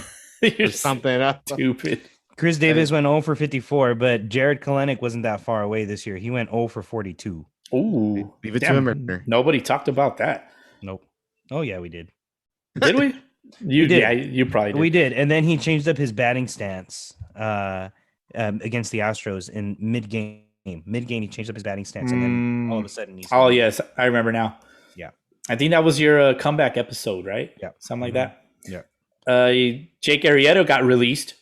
You're or something up. Stupid. Chris Davis went 0 for 54, but Jared Kalenic wasn't that far away this year. He went 0 for 42. Ooh. Leave it to him. Nobody talked about that. Nope. Oh, yeah, we did. Did we? You did. Yeah, you probably did. We did. And then he changed up his batting stance against the Astros in mid-game. Mid-game, he changed up his batting stance, and then all of a sudden he's... Oh, yes. I remember now. Yeah. I think that was your comeback episode, right? Yeah. Something like that. Yeah. Jake Arrieta got released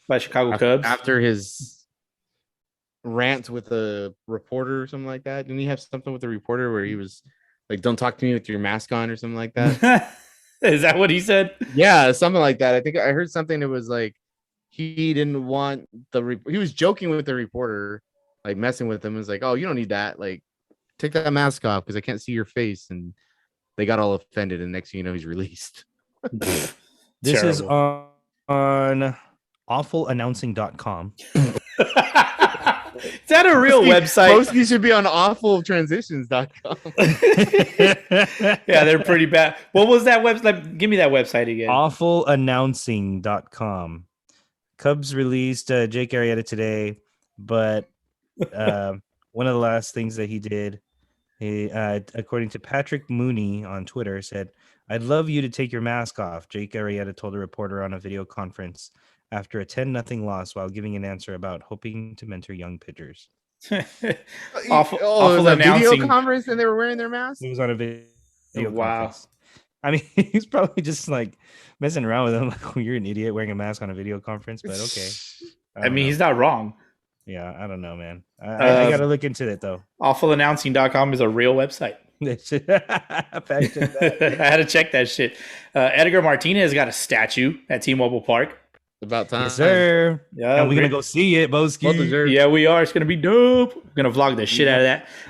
by Chicago Cubs. After his rant with a reporter or something like that. Didn't he have something with the reporter where he was like, don't talk to me with your mask on or something like that? Is that what he said? Yeah, something like that. I think I heard something that was like he didn't want he was joking with the reporter, like messing with him. It was like, oh, you don't need that. Like, take that mask off because I can't see your face. And they got all offended. And next thing you know, he's released. This is on awfulannouncing.com. Is that a real website? Mostly should be on awfultransitions.com. Yeah, they're pretty bad. What was that website? Give me that website again. Awfulannouncing.com. Cubs released Jake Arrieta today, but one of the last things that he did, he according to Patrick Mooney on Twitter, said, "I'd love you to take your mask off," Jake Arrieta told a reporter on a video conference after a 10-0 loss while giving an answer about hoping to mentor young pitchers. awful announcing. Video conference and they were wearing their masks? He was on a video Wow. conference. I mean, he's probably just like messing around with him. Like, you're an idiot wearing a mask on a video conference, but okay. I mean, he's not wrong. Yeah, I don't know, man. I got to look into it, though. Awfulannouncing.com is a real website. I had to check that shit. Edgar Martinez got a stanue at T-Mobile Park. About time. Yes, sir. Yeah, and we're going to go see it, Boski. Yeah, we are. It's going to be dope. We're going to vlog the shit out of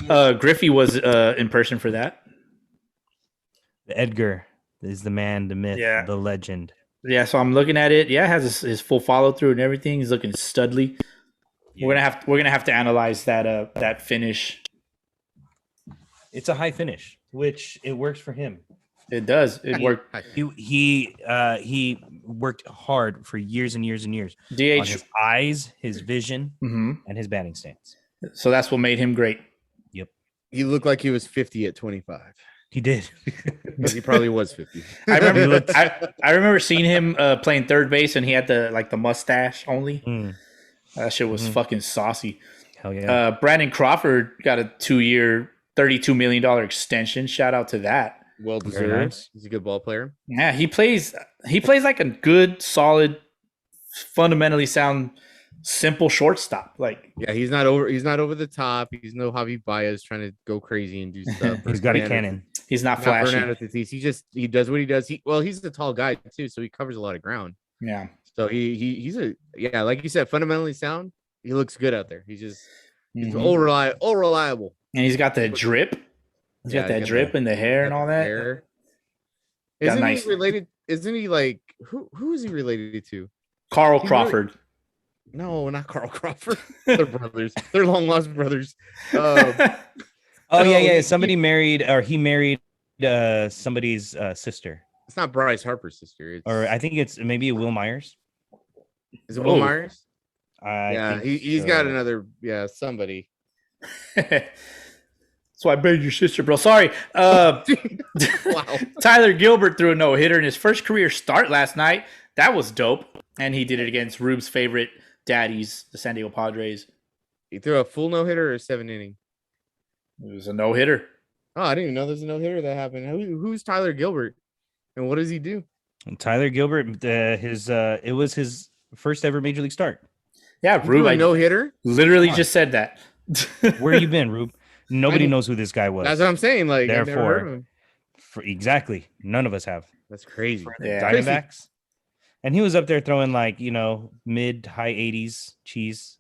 that. Griffey was in person for that. Edgar is the man, the myth, the legend. Yeah, so I'm looking at it. Yeah, it has his full follow through and everything. He's looking studly. Yeah. We're gonna have to analyze that finish. It's a high finish, which it works for him. It does. It worked. He worked hard for years and years and years. DH, on his eyes, his vision, and his batting stance. So that's what made him great. Yep. He looked like he was 50 at 25. He did. He probably was 50. I remember seeing him playing third base, and he had the mustache only. That shit was fucking saucy. Hell yeah. Brandon Crawford got a 2-year, $32 million extension. Shout out to that. Well deserved. Nice. He's a good ball player. Yeah, he plays like a good, solid, fundamentally sound, simple shortstop. Like, yeah, he's not over the top. He's no Javi Baez trying to go crazy and do stuff. He's got a cannon. He's not flashy. He does what he does. He's a tall guy too, so he covers a lot of ground. Yeah. So he's like you said, fundamentally sound. He looks good out there. He's all reliable. And he's got that drip. He's got that drip in the hair and all that. Isn't he related? Isn't he like who is he related to? Carl Crawford. No, not Carl Crawford. They're brothers. They're long lost brothers. Yeah. Somebody married, or he married somebody's sister. It's not Bryce Harper's sister. Or I think it's maybe Will Myers. Is it Will Myers? He's so. Got another somebody. So I buried your sister, bro. Sorry. Wow. Tyler Gilbert threw a no-hitter in his first career start last night. That was dope. And he did it against Rube's favorite daddies, the San Diego Padres. He threw a full no-hitter or 7 inning? It was a no-hitter. Oh, I didn't even know there's a no-hitter that happened. Who's Tyler Gilbert? And what does he do? Tyler Gilbert, it was his first ever major league start. Yeah, Rube, no-hitter? Literally just said that. Where you been, Rube? Nobody knows who this guy was. That's what I'm saying. Like, therefore, exactly, none of us have. That's crazy. Diamondbacks, and he was up there throwing mid high 80s cheese.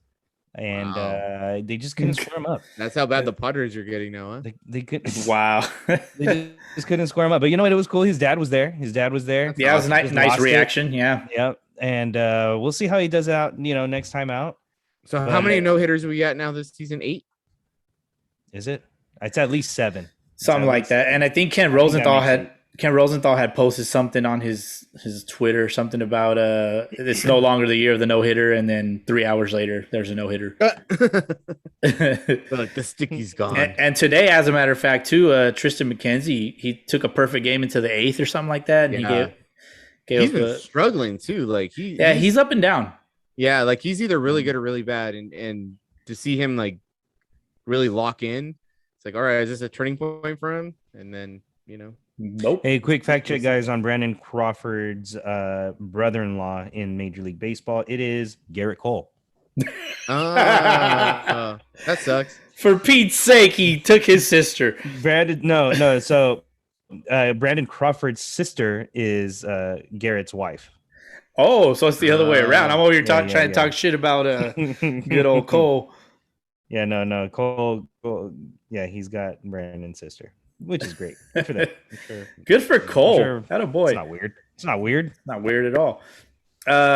and Wow. they just couldn't square him up. That's how bad the Padres are getting now, huh? They couldn't. Wow. They just couldn't square him up. But you know what? It was cool. His dad was there. Yeah, it was a Just nice lost it. reaction. Yeah. Yep. And we'll see how he does out. Next time out. So how But, many no-hitters are we at now this season? 8? Is it? It's at least 7. Something like that. And I think Ken Rosenthal had posted something on his Twitter, something about it's no longer the year of the no-hitter, and then 3 hours later there's a no-hitter. Like the sticky's gone. And today, as a matter of fact, too, Tristan McKenzie, he took a perfect game into the 8th or something like that, and he gave he's up been struggling too. Like he's up and down. Yeah, like he's either really good or really bad, and to see him like really lock in, it's like, all right, is this a turning point for him? And then Nope. Hey, quick fact check, guys, on Brandon Crawford's brother-in-law in Major League Baseball. It is Garrett Cole. that sucks. For Pete's sake, he took his sister. No. So Brandon Crawford's sister is Garrett's wife. Oh, so it's the other way around. I'm over here trying to talk shit about good old Cole. Yeah, no. Cole, yeah, he's got Brandon's sister, which is great. Good for that. Good for Cole. That a boy. It's not weird. Not weird at all.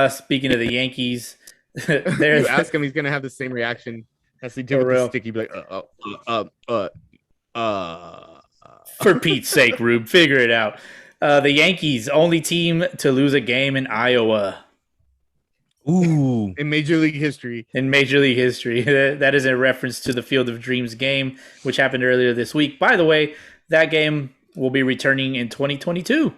Speaking of the Yankees, You ask him, he's gonna have the same reaction as he did with the sticky. Be like, For Pete's sake, Rube, figure it out. The Yankees, only team to lose a game in Iowa. Ooh. In Major League history. That is a reference to the Field of Dreams game, which happened earlier this week. By the way, that game will be returning in 2022.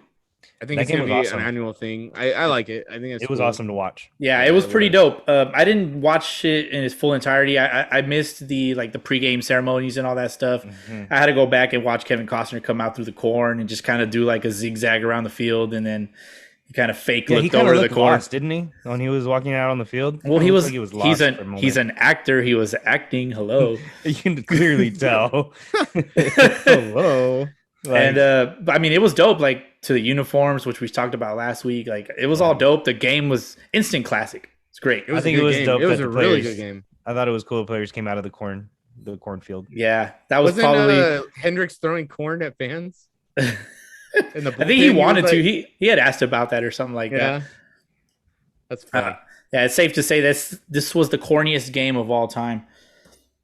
I think it's going to be an annual thing. I like it. I think it was awesome to watch. Yeah, it was pretty dope. I didn't watch it in its full entirety. I missed the pregame ceremonies and all that stuff. Mm-hmm. I had to go back and watch Kevin Costner come out through the corn and just kind of do like a zigzag around the field, and then he kind of looked over the corn, lost, didn't he? When he was walking out on the field. Well, he was lost. He's an actor. He was acting. Hello, you can clearly tell. Hello. And I mean, it was dope. Like, to the uniforms, which we talked about last week, like it was all dope. The game was instant classic. It's great. I think it was dope. It was a really good game. I thought it was cool. Players came out of the cornfield. Yeah, that was Wasn't probably Hendricks throwing corn at fans. I think he wanted to. He had asked about that or something like that. That's funny. Yeah, it's safe to say this was the corniest game of all time.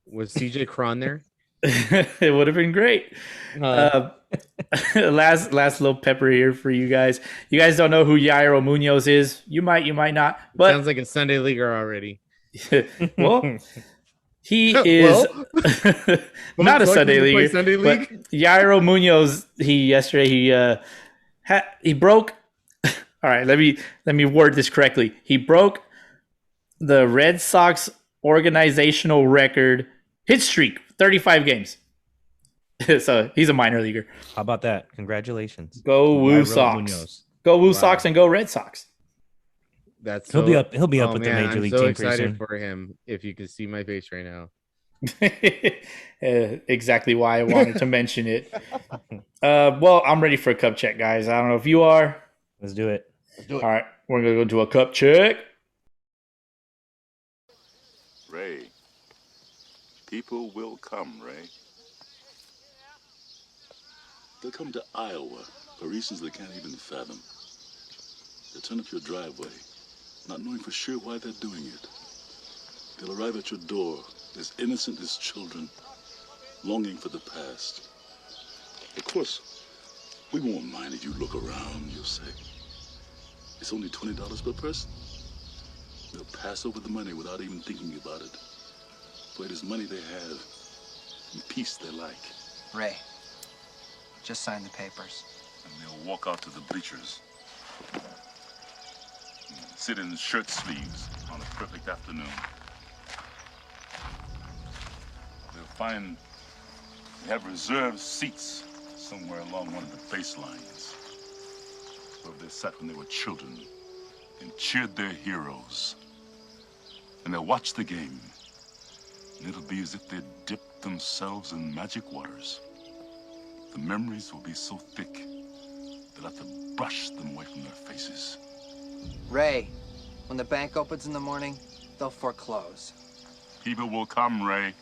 Was CJ Cron there? It would have been great. Last little pepper here for you guys. You guys don't know who Yairo Munoz is. You might not. But sounds like a Sunday leaguer already. Well, he is not a Sunday leaguer. Sunday league? But Yairo Munoz. He broke. All right, let me word this correctly. He broke the Red Sox organizational record hit streak, 35 games. So he's a minor leaguer. How about that? Congratulations. Go Woo Sox. Munoz. Go Woo Sox and go Red Sox. He'll be up with the Major League team. I'm so excited for him. If you could see my face right now. Exactly why I wanted to mention it. Well, I'm ready for a cup check, guys. I don't know if you are. Let's do it. All right, we're gonna go into a cup check. Ray, people will come, Ray. They'll come to Iowa for reasons they can't even fathom. They'll turn up your driveway, not knowing for sure why they're doing it. They'll arrive at your door as innocent as children, longing for the past. Of course, we won't mind if you look around, you'll say. It's only $20 per person. They'll pass over the money without even thinking about it. For it is money they have, and peace they like. Ray, just sign the papers. And they'll walk out to the bleachers. Sit in shirt sleeves on a perfect afternoon. They'll find they have reserved seats somewhere along one of the baselines where they sat when they were children and cheered their heroes. And they'll watch the game, and it'll be as if they'd dipped themselves in magic waters. The memories will be so thick, they'll have to brush them away from their faces. Ray, when the bank opens in the morning, they'll foreclose. People will come, Ray.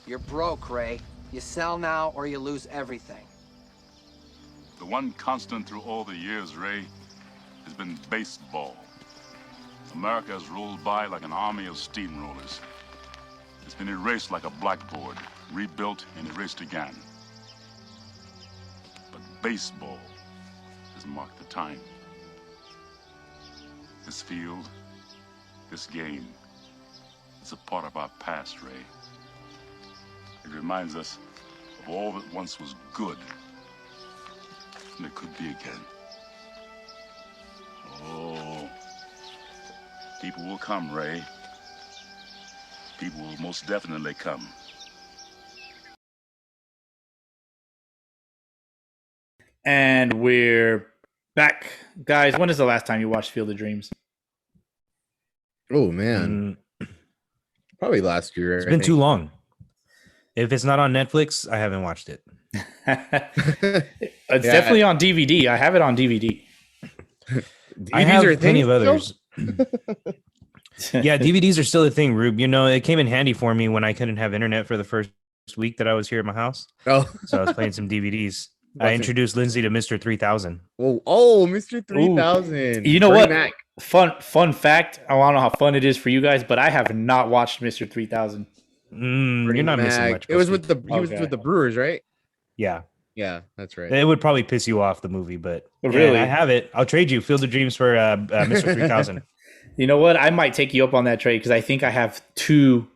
You're broke, Ray. You sell now or you lose everything. The one constant through all the years, Ray, has been baseball. America has rolled by like an army of steamrollers. It's been erased like a blackboard, rebuilt and erased again. But baseball has marked the time. This field, this game, is a part of our past, Ray. It reminds us of all that once was good, and it could be again. Oh, people will come, Ray. People will most definitely come. And we're back. Guys, when is the last time you watched Field of Dreams? Oh man, probably last year. It's been too long. If it's not on Netflix, I haven't watched it. It's definitely on DVD. I have it on DVD. I have plenty of others. Yeah, DVDs are still a thing, Rube. You know, it came in handy for me when I couldn't have internet for the first week that I was here at my house. Oh, So I was playing some DVDs. I introduced Lindsay to Mr. 3000. oh, Mr. 3000. You know Bernie what? Mac. Fun fact. I don't know how fun it is for you guys, but I have not watched Mr. 3000. Bernie You're not missing Mac. much. It was Broski. with the he was Okay. with the Brewers, right? Yeah. Yeah, that's right. It would probably piss you off, the movie, but Really? I have it. I'll trade you Field of Dreams for Mr. 3000. You know what? I might take you up on that trade because I think I have 2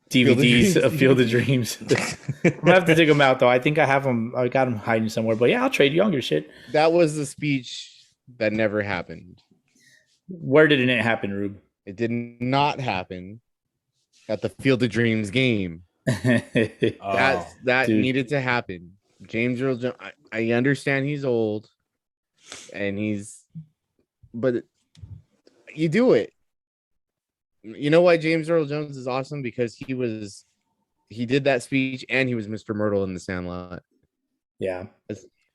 DVDs of Field of Dreams. I'm gonna have to dig them out though. I think I have them. I got them hiding somewhere. But yeah, I'll trade you on your shit. That was the speech that never happened. Where did it happen, Rube? It did not happen at the Field of Dreams game. That dude. needed to happen. James Earl Jones. I understand he's old, but you do it. You know why James Earl Jones is awesome? Because he did that speech and he was Mr. Myrtle in The Sandlot. Yeah.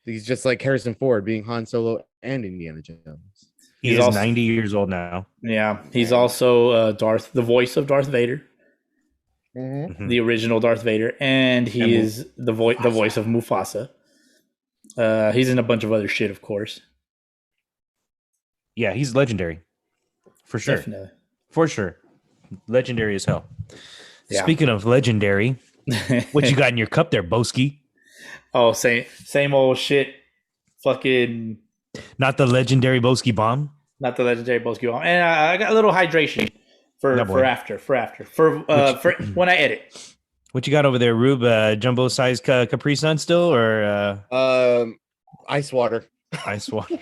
He's just like Harrison Ford being Han Solo and Indiana Jones. He's also 90 years old now. Yeah. He's also the voice of Darth Vader, the original Darth Vader, and he is the voice of Mufasa. He's in a bunch of other shit, of course. Yeah, he's legendary. For sure. Definitely. For sure. Legendary as hell. Yeah. Speaking of legendary, what you got in your cup there, Boski? Oh, same old shit. Fucking Not the legendary Boski bomb? not the legendary Boski bomb. And I got a little hydration for after when I edit. What you got over there, Rube? Jumbo size Capri Sun still, or Ice water. ice water?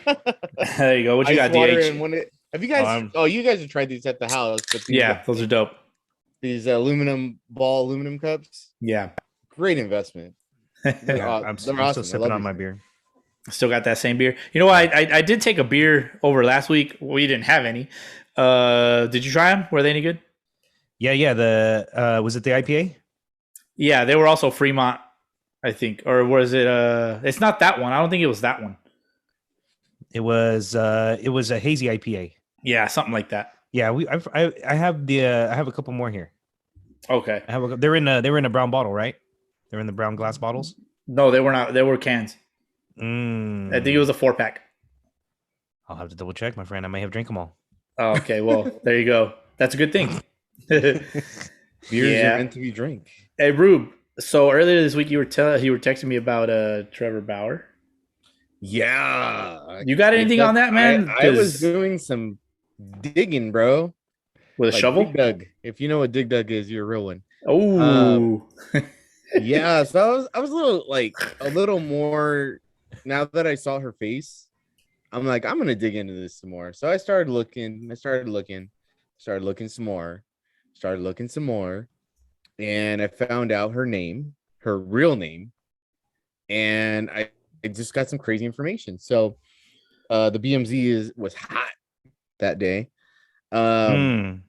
There you go. What you got, water DH? and have you guys? You guys have tried these at the house. But Those are dope. These aluminum cups. Yeah. Great investment. I'm still sipping on my beer. Still got that same beer. You know what? I did take a beer over last week. We didn't have any. Did you try them? Were they any good? Yeah. The was it the IPA? Yeah, they were also Fremont, I think. Or was it it's not that one. I don't think it was that one. It was a hazy IPA. Yeah, something like that. Yeah, I have a couple more here. Okay. They're in a brown bottle, right? They're in the brown glass bottles. No, they were not. They were cans. I think it was a 4-pack. I'll have to double check, my friend. I may have drank them all. Oh, okay, well, there you go. That's a good thing. Beers are meant to be drank. Hey, Rube. So earlier this week, you were texting me about Trevor Bauer. Yeah. You got anything on that, man? I was doing some digging, bro. With a shovel? Dig Dug. If you know what Dig Dug is, you're a real one. Oh. Yeah. So I was a little more. Now that I saw her face, I'm like, I'm gonna dig into this some more. So I started looking. Started looking some more, and I found out her name, her real name, and I just got some crazy information. So the BMZ was hot that day. So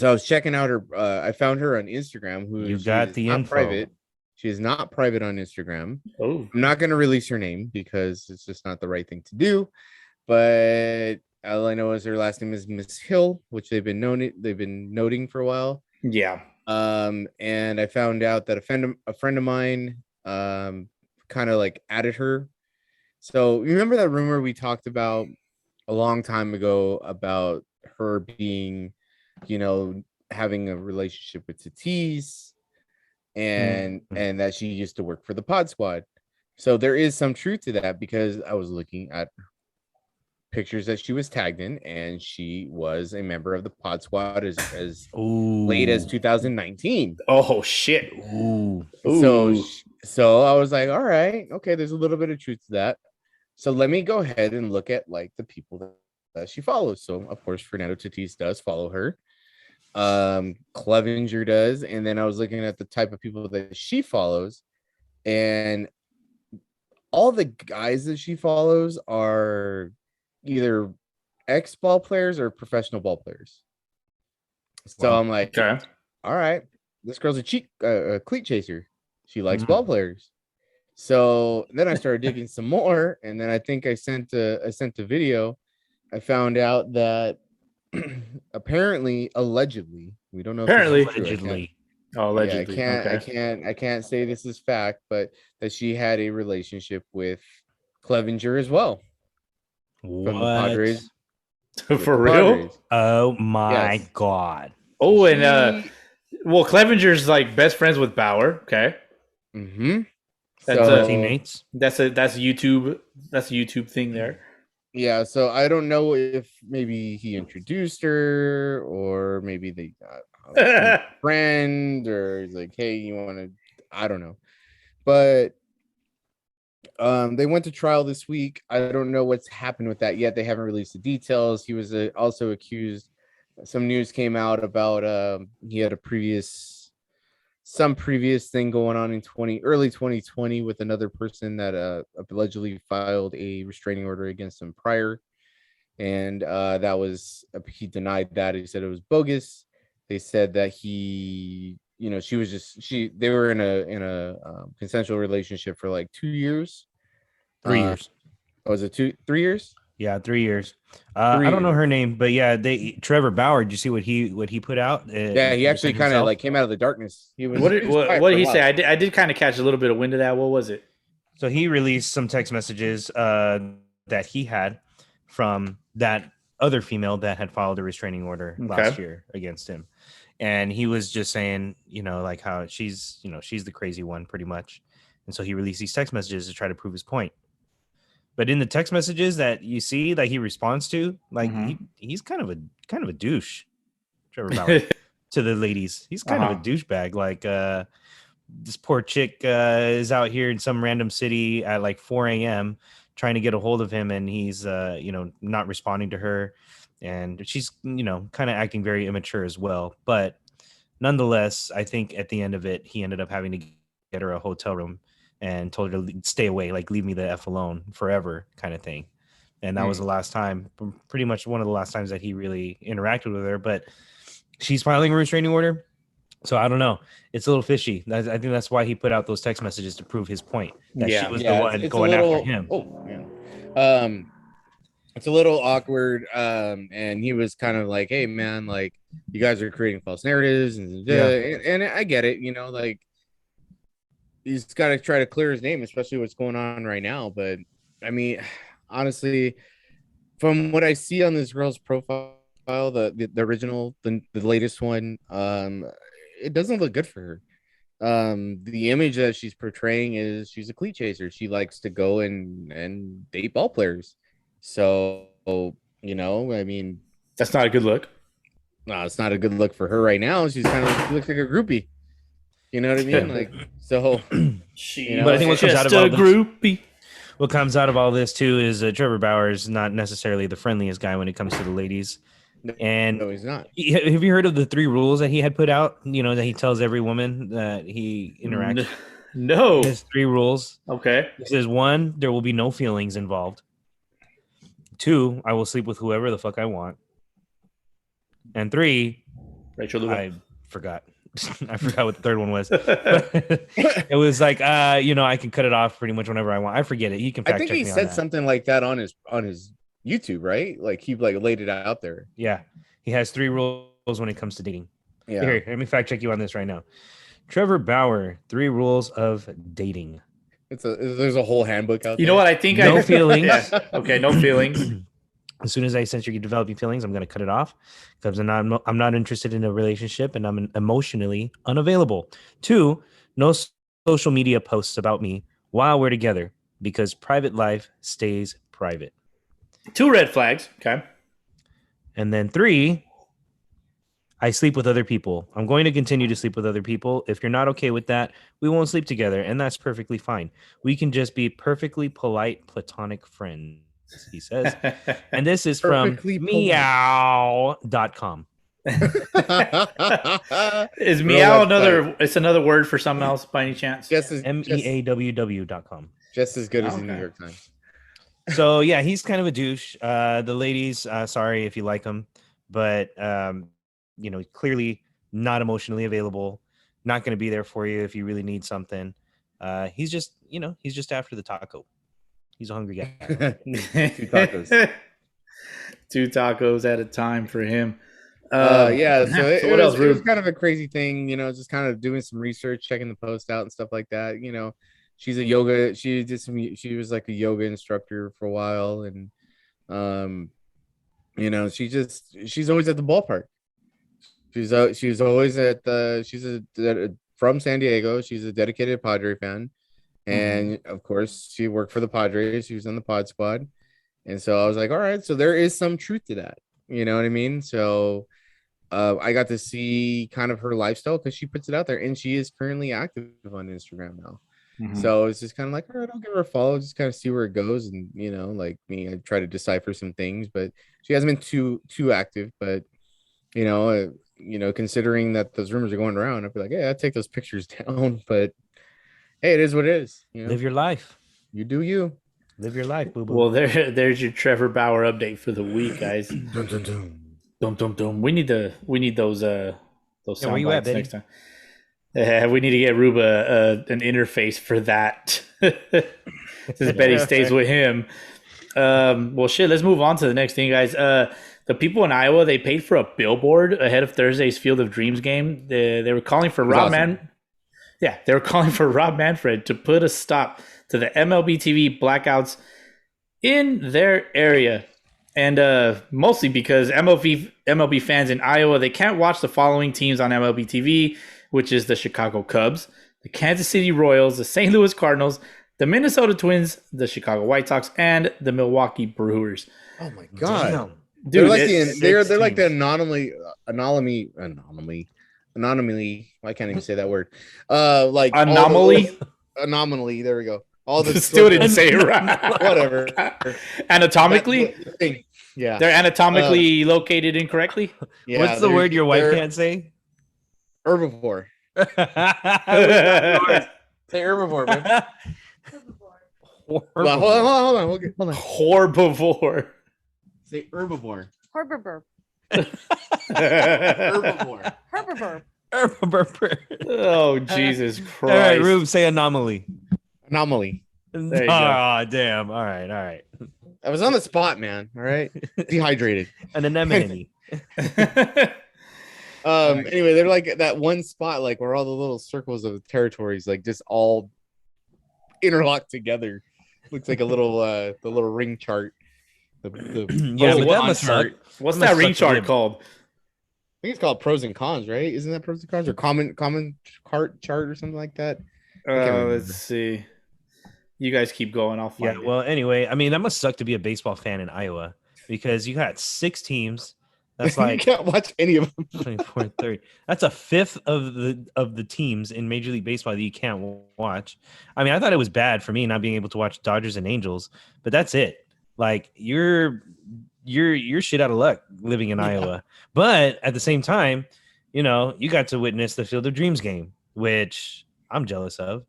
I was checking out her. I found her on Instagram. You got the info. Private. She is not private on Instagram. Oh, I'm not going to release her name because it's just not the right thing to do. But all I know is her last name is Miss Hill, which they've been noting for a while. yeah. And I found out that a friend of mine kind of like added her. So remember that rumor we talked about a long time ago about her being, having a relationship with Tatis and that she used to work for the Pod Squad. So there is some truth to that because I was looking at pictures that she was tagged in, and she was a member of the Pod Squad as late as 2019. Oh shit! Ooh. So I was like, all right, okay, there's a little bit of truth to that. So let me go ahead and look at like the people that she follows. So of course, Fernando Tatis does follow her. Clevenger does, and then I was looking at the type of people that she follows, and all the guys that she follows are either ex-ball players or professional ball players. So I'm like, okay, all right, this girl's a cleat chaser. She likes ball players. So then I started digging some more, and then I think I sent a video. I found out that allegedly, we don't know. Apparently, Allegedly. allegedly. I can't say this is fact, but that she had a relationship with Clevenger as well. From the Padres. For real? Padres. Oh my Yes. God. Oh, and well, Clevenger's like best friends with Bauer. Okay, That's So- teammates. that's a YouTube thing there. Yeah, so I don't know if maybe he introduced her or maybe they got a friend or he's like, hey, you want to, I don't know. But they went to trial this week. I don't know what's happened with that yet. They haven't released the details. He was also accused. Some news came out about he had some previous thing going on in early 2020 with another person that allegedly filed a restraining order against him prior, and that was he denied that. He said it was bogus. They said that they were in a consensual relationship for like 2 years. 3 years. Was it 3 years? Yeah, 3 years. I don't know her name, but yeah, Trevor Bauer. Did you see what he put out? Yeah, he actually kind of like came out of the darkness. He was, What he was quiet did for a he while. say? I did kind of catch a little bit of wind of that. What was it? So he released some text messages that he had from that other female that had filed a restraining order last year against him. And he was just saying, like how she's the crazy one pretty much. And so he released these text messages to try to prove his point. But in the text messages that you see that he responds to, like he's kind of a douche, Trevor Bauer, to the ladies. He's kind of a douchebag. Like this poor chick is out here in some random city at like 4 a.m. trying to get a hold of him, and he's not responding to her, and she's kind of acting very immature as well. But nonetheless, I think at the end of it, he ended up having to get her a hotel room and told her to stay away, like leave me the F alone forever kind of thing. And that was the last time, pretty much one of the last times that he really interacted with her. But she's filing a restraining order. So I don't know. It's a little fishy. I think that's why he put out those text messages to prove his point. That she was the one going after him. Oh, man. It's a little awkward. And he was kind of like, hey, man, like you guys are creating false narratives. And I get it, like, he's got to try to clear his name, especially what's going on right now. But I mean, honestly, from what I see on this girl's profile, the original, the latest one, it doesn't look good for her. The image that she's portraying is she's a cleat chaser. She likes to go and date ball players. So, I mean, that's not a good look. No, it's not a good look for her right now. She looks like a groupie. You know what I mean? Like, so. But I think what comes out of all this, what comes out of all this too is Trevor Bauer is not necessarily the friendliest guy when it comes to the ladies. And no, he's not. Have you heard of the 3 rules that he had put out? That he tells every woman that he interacts with? No. There's 3 rules. Okay. He says 1, there will be no feelings involved. 2, I will sleep with whoever the fuck I want. And 3, Rachel Lewis. I forgot. I forgot what the 3rd one was. It was like, I can cut it off pretty much whenever I want. I forget it. He can fact check me. I think he said something like that on his YouTube, right? Like he laid it out there. Yeah, he has 3 rules when it comes to dating. Yeah. Here, let me fact check you on this right now. Trevor Bauer, 3 rules of dating. There's a whole handbook out there. You know what? I think No I feelings. Yeah. Okay, no feelings. As soon as I sense you're developing feelings, I'm going to cut it off because I'm not interested in a relationship and I'm emotionally unavailable. 2, no social media posts about me while we're together because private life stays private. 2 red flags. Okay. And then 3, I sleep with other people. I'm going to continue to sleep with other people. If you're not okay with that, we won't sleep together, and that's perfectly fine. We can just be perfectly polite, platonic friends, he says. And this is from Perfectly polite. meow.com. Is Real meow website. it's another word for something else by any chance? Just as meaww.com. just as good as the Okay. New York Times. So yeah, he's kind of a douche. The ladies, sorry if you like him, but clearly not emotionally available, not going to be there for you if you really need something. He's just after the taco. He's a hungry guy. 2 tacos. 2 tacos at a time for him. Yeah, so it what else, was Rube? kind of a crazy thing, just kind of doing some research, checking the post out and stuff like that. She was like a yoga instructor for a while, and she's always at the ballpark. She's always at from San Diego. She's a dedicated Padre fan, and of course she worked for the Padres. She was on the Pod Squad, and so I was like, all right, so there is some truth to that. You know what I mean? So I got to see kind of her lifestyle because she puts it out there, and she is currently active on Instagram now. So it's just kind of like, all right, I'll give her a follow, just kind of see where it goes. And, like me, I try to decipher some things, but she hasn't been too active. But, considering that those rumors are going around, I'd be like, hey, I'd take those pictures down. But hey, it is what it is. Live your life. You do you. Live your life, boo boo. Well, there's your Trevor Bauer update for the week, guys. Dun, dun, dun. Dum dum dum. We need those where sound you at, bites Betty? next time. We need to get Ruba an interface for that. Since Betty stays with him. Well, shit. Let's move on to the next thing, guys. The people in Iowa, they paid for a billboard ahead of Thursday's Field of Dreams game. They were calling for Rob awesome. they were calling for Rob Manfred to put a stop to the MLB TV blackouts in their area. And mostly because MLB fans in Iowa, they can't watch the following teams on MLB TV, which is the Chicago Cubs, the Kansas City Royals, the St. Louis Cardinals, the Minnesota Twins, the Chicago White Sox, and the Milwaukee Brewers. Oh my God. Damn. They're Dude, like it's they're like the 16. anomaly. I can't even say that word. Like Anomaly? Anomaly. There we go. All the Still didn't say it right. whatever. Anatomically? That's the thing. Yeah. They're anatomically located incorrectly? Yeah, What's the word your wife they're can't say? Herbivore. Say herbivore, man. Hold on. Hold on. Herbivore. Say herbivore. Herbivore. Herbivore. Herbivore. Oh, Jesus All Christ. right, Rube, say anomaly. Anomaly. There you go. Oh, damn. All right. I was on the spot, man. All right. Dehydrated. An anemone. Anyway, they're like that one spot, like where all the little circles of territories, like just all interlocked together. Looks like a little the little ring chart. Yeah, but that must suck. What's That that must ring suck to chart live. called? I think it's called pros and cons, right? Isn't that pros and cons or common cart chart or something like that? can't remember. Let's see. You guys keep going. I'll Yeah, find it. well, anyway, I mean, that must suck to be a baseball fan in Iowa because you got 6 teams. That's you like can't watch any of them. 24, 30. That's a fifth of the teams in Major League Baseball that you can't watch. I mean, I thought it was bad for me not being able to watch Dodgers and Angels, but that's it. Like you're shit out of luck living in Iowa. But at the same time, you got to witness the Field of Dreams game, which I'm jealous of.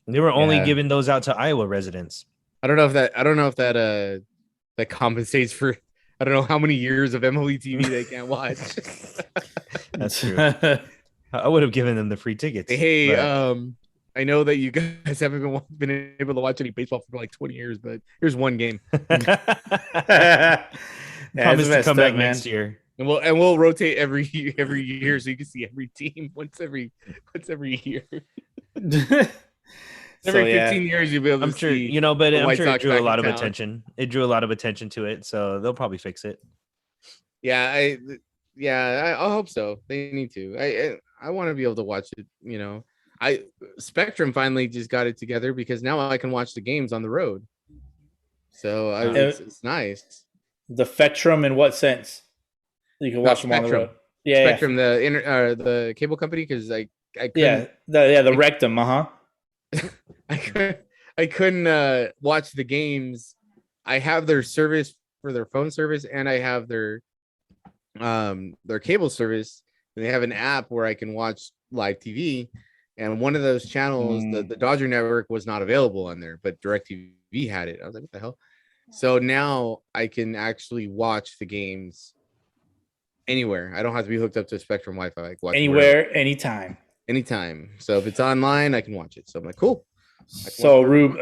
They were only Yeah. giving those out to Iowa residents. I don't know if that compensates for I don't know how many years of MLB TV they can't watch. That's true. I would have given them the free tickets. Hey, but- I know that you guys haven't been able to watch any baseball for like 20 years, but here's one game. Yeah, Promise it's to messed come up, back man. next year. we'll rotate every year so you can see every team once every year. So Every yeah, 15 years you'll be able to I'm sure, see. but the I'm White sure it Sox drew a back lot in of town. attention. It drew a lot of attention to it, so they'll probably fix it. Yeah, I hope so. They need to. I want to be able to watch it. I Spectrum finally just got it together because now I can watch the games on the road. So it's nice. the Spectrum in what sense? You can watch them on the Spectrum. road. Yeah, Spectrum, the cable company, because I yeah, couldn't, the Rectum, I couldn't watch the games. I have their service for their phone service, and I have their cable service. And they have an app where I can watch live TV. And one of those channels, the Dodger Network, was not available on there, but DirecTV had it. I was like, what the hell? So now I can actually watch the games anywhere. I don't have to be hooked up to Spectrum Wi-Fi. I can watch anywhere, anytime. So if it's online, I can watch it. So I'm like, cool. So Rube,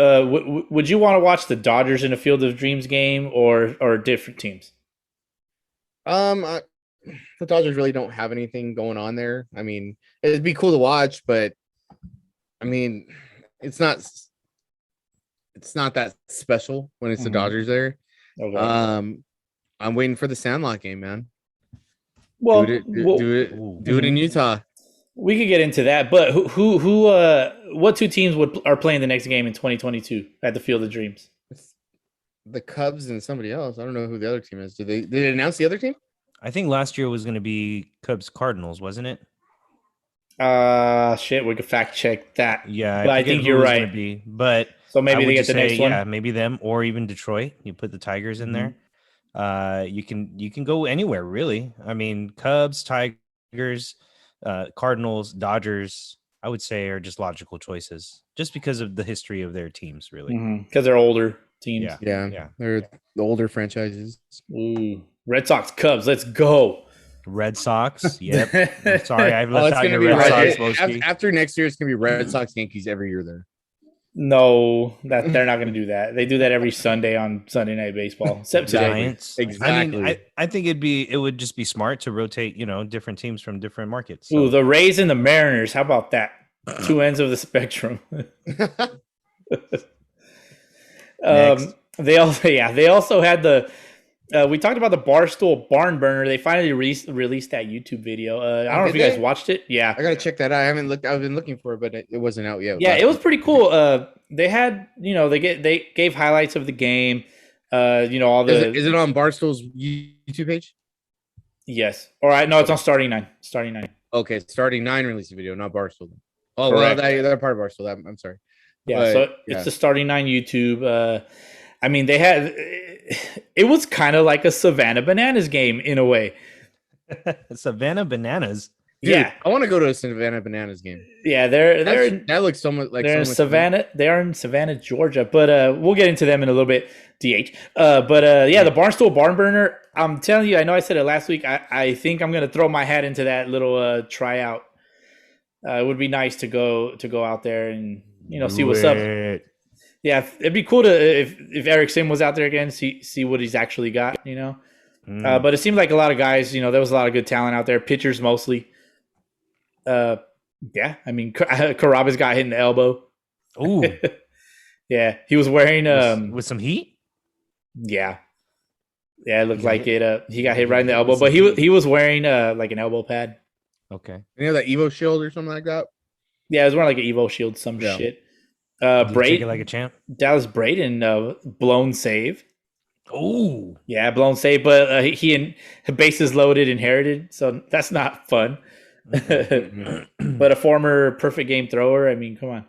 would you want to watch the Dodgers in a Field of Dreams game or different teams? The Dodgers really don't have anything going on there. I mean, it'd be cool to watch, but I mean, it's not that special when it's the Dodgers there. Okay. I'm waiting for the Sandlot game, man. Well, do it in Utah. We could get into that, but what two teams are playing the next game in 2022 at the Field of Dreams? The Cubs and somebody else. I don't know who the other team is. Did they announce the other team? I think last year was going to be Cubs Cardinals, wasn't it? Shit, we could fact check that. Yeah, but I think you're right. But so maybe they get the next one. Yeah, maybe them or even Detroit. You put the Tigers in there. You can go anywhere really. I mean, Cubs, Tigers, Cardinals, Dodgers, I would say are just logical choices, just because of the history of their teams, really. Because they're older teams. Yeah. They're the older franchises. Ooh. Red Sox, Cubs, let's go. Red Sox, yep. I'm sorry, I've left out your Red Sox. After next year, it's gonna be Red Sox, Yankees every year there. No, that they're not going to do that. They do that every Sunday on Sunday Night Baseball. Except Giants. Exactly. I mean, I think it would just be smart to rotate, different teams from different markets. So. Ooh, the Rays and the Mariners. How about that? Two ends of the spectrum. They also had the. We talked about the Barstool Barn Burner. They finally released that YouTube video. I don't know if you guys watched it. Yeah, I gotta check that out. I haven't looked. I've been looking for it, but it wasn't out yet. Yeah, it was pretty cool. They had, they gave highlights of the game. All the. Is it on Barstool's YouTube page? Yes. All right. No, it's on Starting Nine. Starting Nine. Okay, Starting Nine released a video, not Barstool. Oh, correct. Well, they're part of Barstool. I'm sorry. Yeah, so it's the Starting Nine YouTube. I mean, they had. It was kind of like a Savannah Bananas game in a way. Savannah Bananas. Dude, yeah, I want to go to a Savannah Bananas game. Yeah, that looks so much like they're in Savannah. They are in Savannah, Georgia, but we'll get into them in a little bit. DH, the Barstool Barn Burner. I'm telling you, I know I said it last week. I think I'm gonna throw my hat into that little tryout. It would be nice to go out there and see what's up. Yeah, it'd be cool to if Eric Sim was out there again, see what he's actually got, But it seemed like a lot of guys, there was a lot of good talent out there, pitchers mostly. I mean, Carrabba's got hit in the elbow. Ooh. Yeah, he was wearing with some heat? Yeah. Yeah, it looked like it he got hit right in the elbow, but he was wearing like an elbow pad. Okay. That Evo Shield or something like that? Yeah, it was wearing like an Evo Shield, some shit. Braden, like a champ. Dallas Braden, blown save. Oh, yeah, blown save, but he bases loaded, inherited, so that's not fun. But a former perfect game thrower. I mean, come on,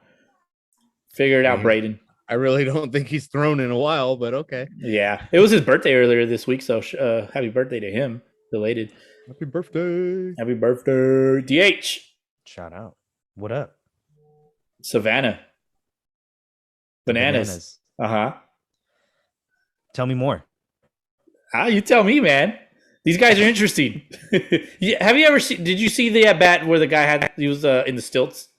figure it out, Braden. I really don't think he's thrown in a while, but okay. Yeah, it was his birthday earlier this week, so happy birthday to him. Belated. Happy birthday. Happy birthday, DH. Shout out. What up, Savannah? Bananas. Tell me more. You tell me, man. These guys are interesting. Have you ever seen? Did you see the at bat where the guy he was in the stilts?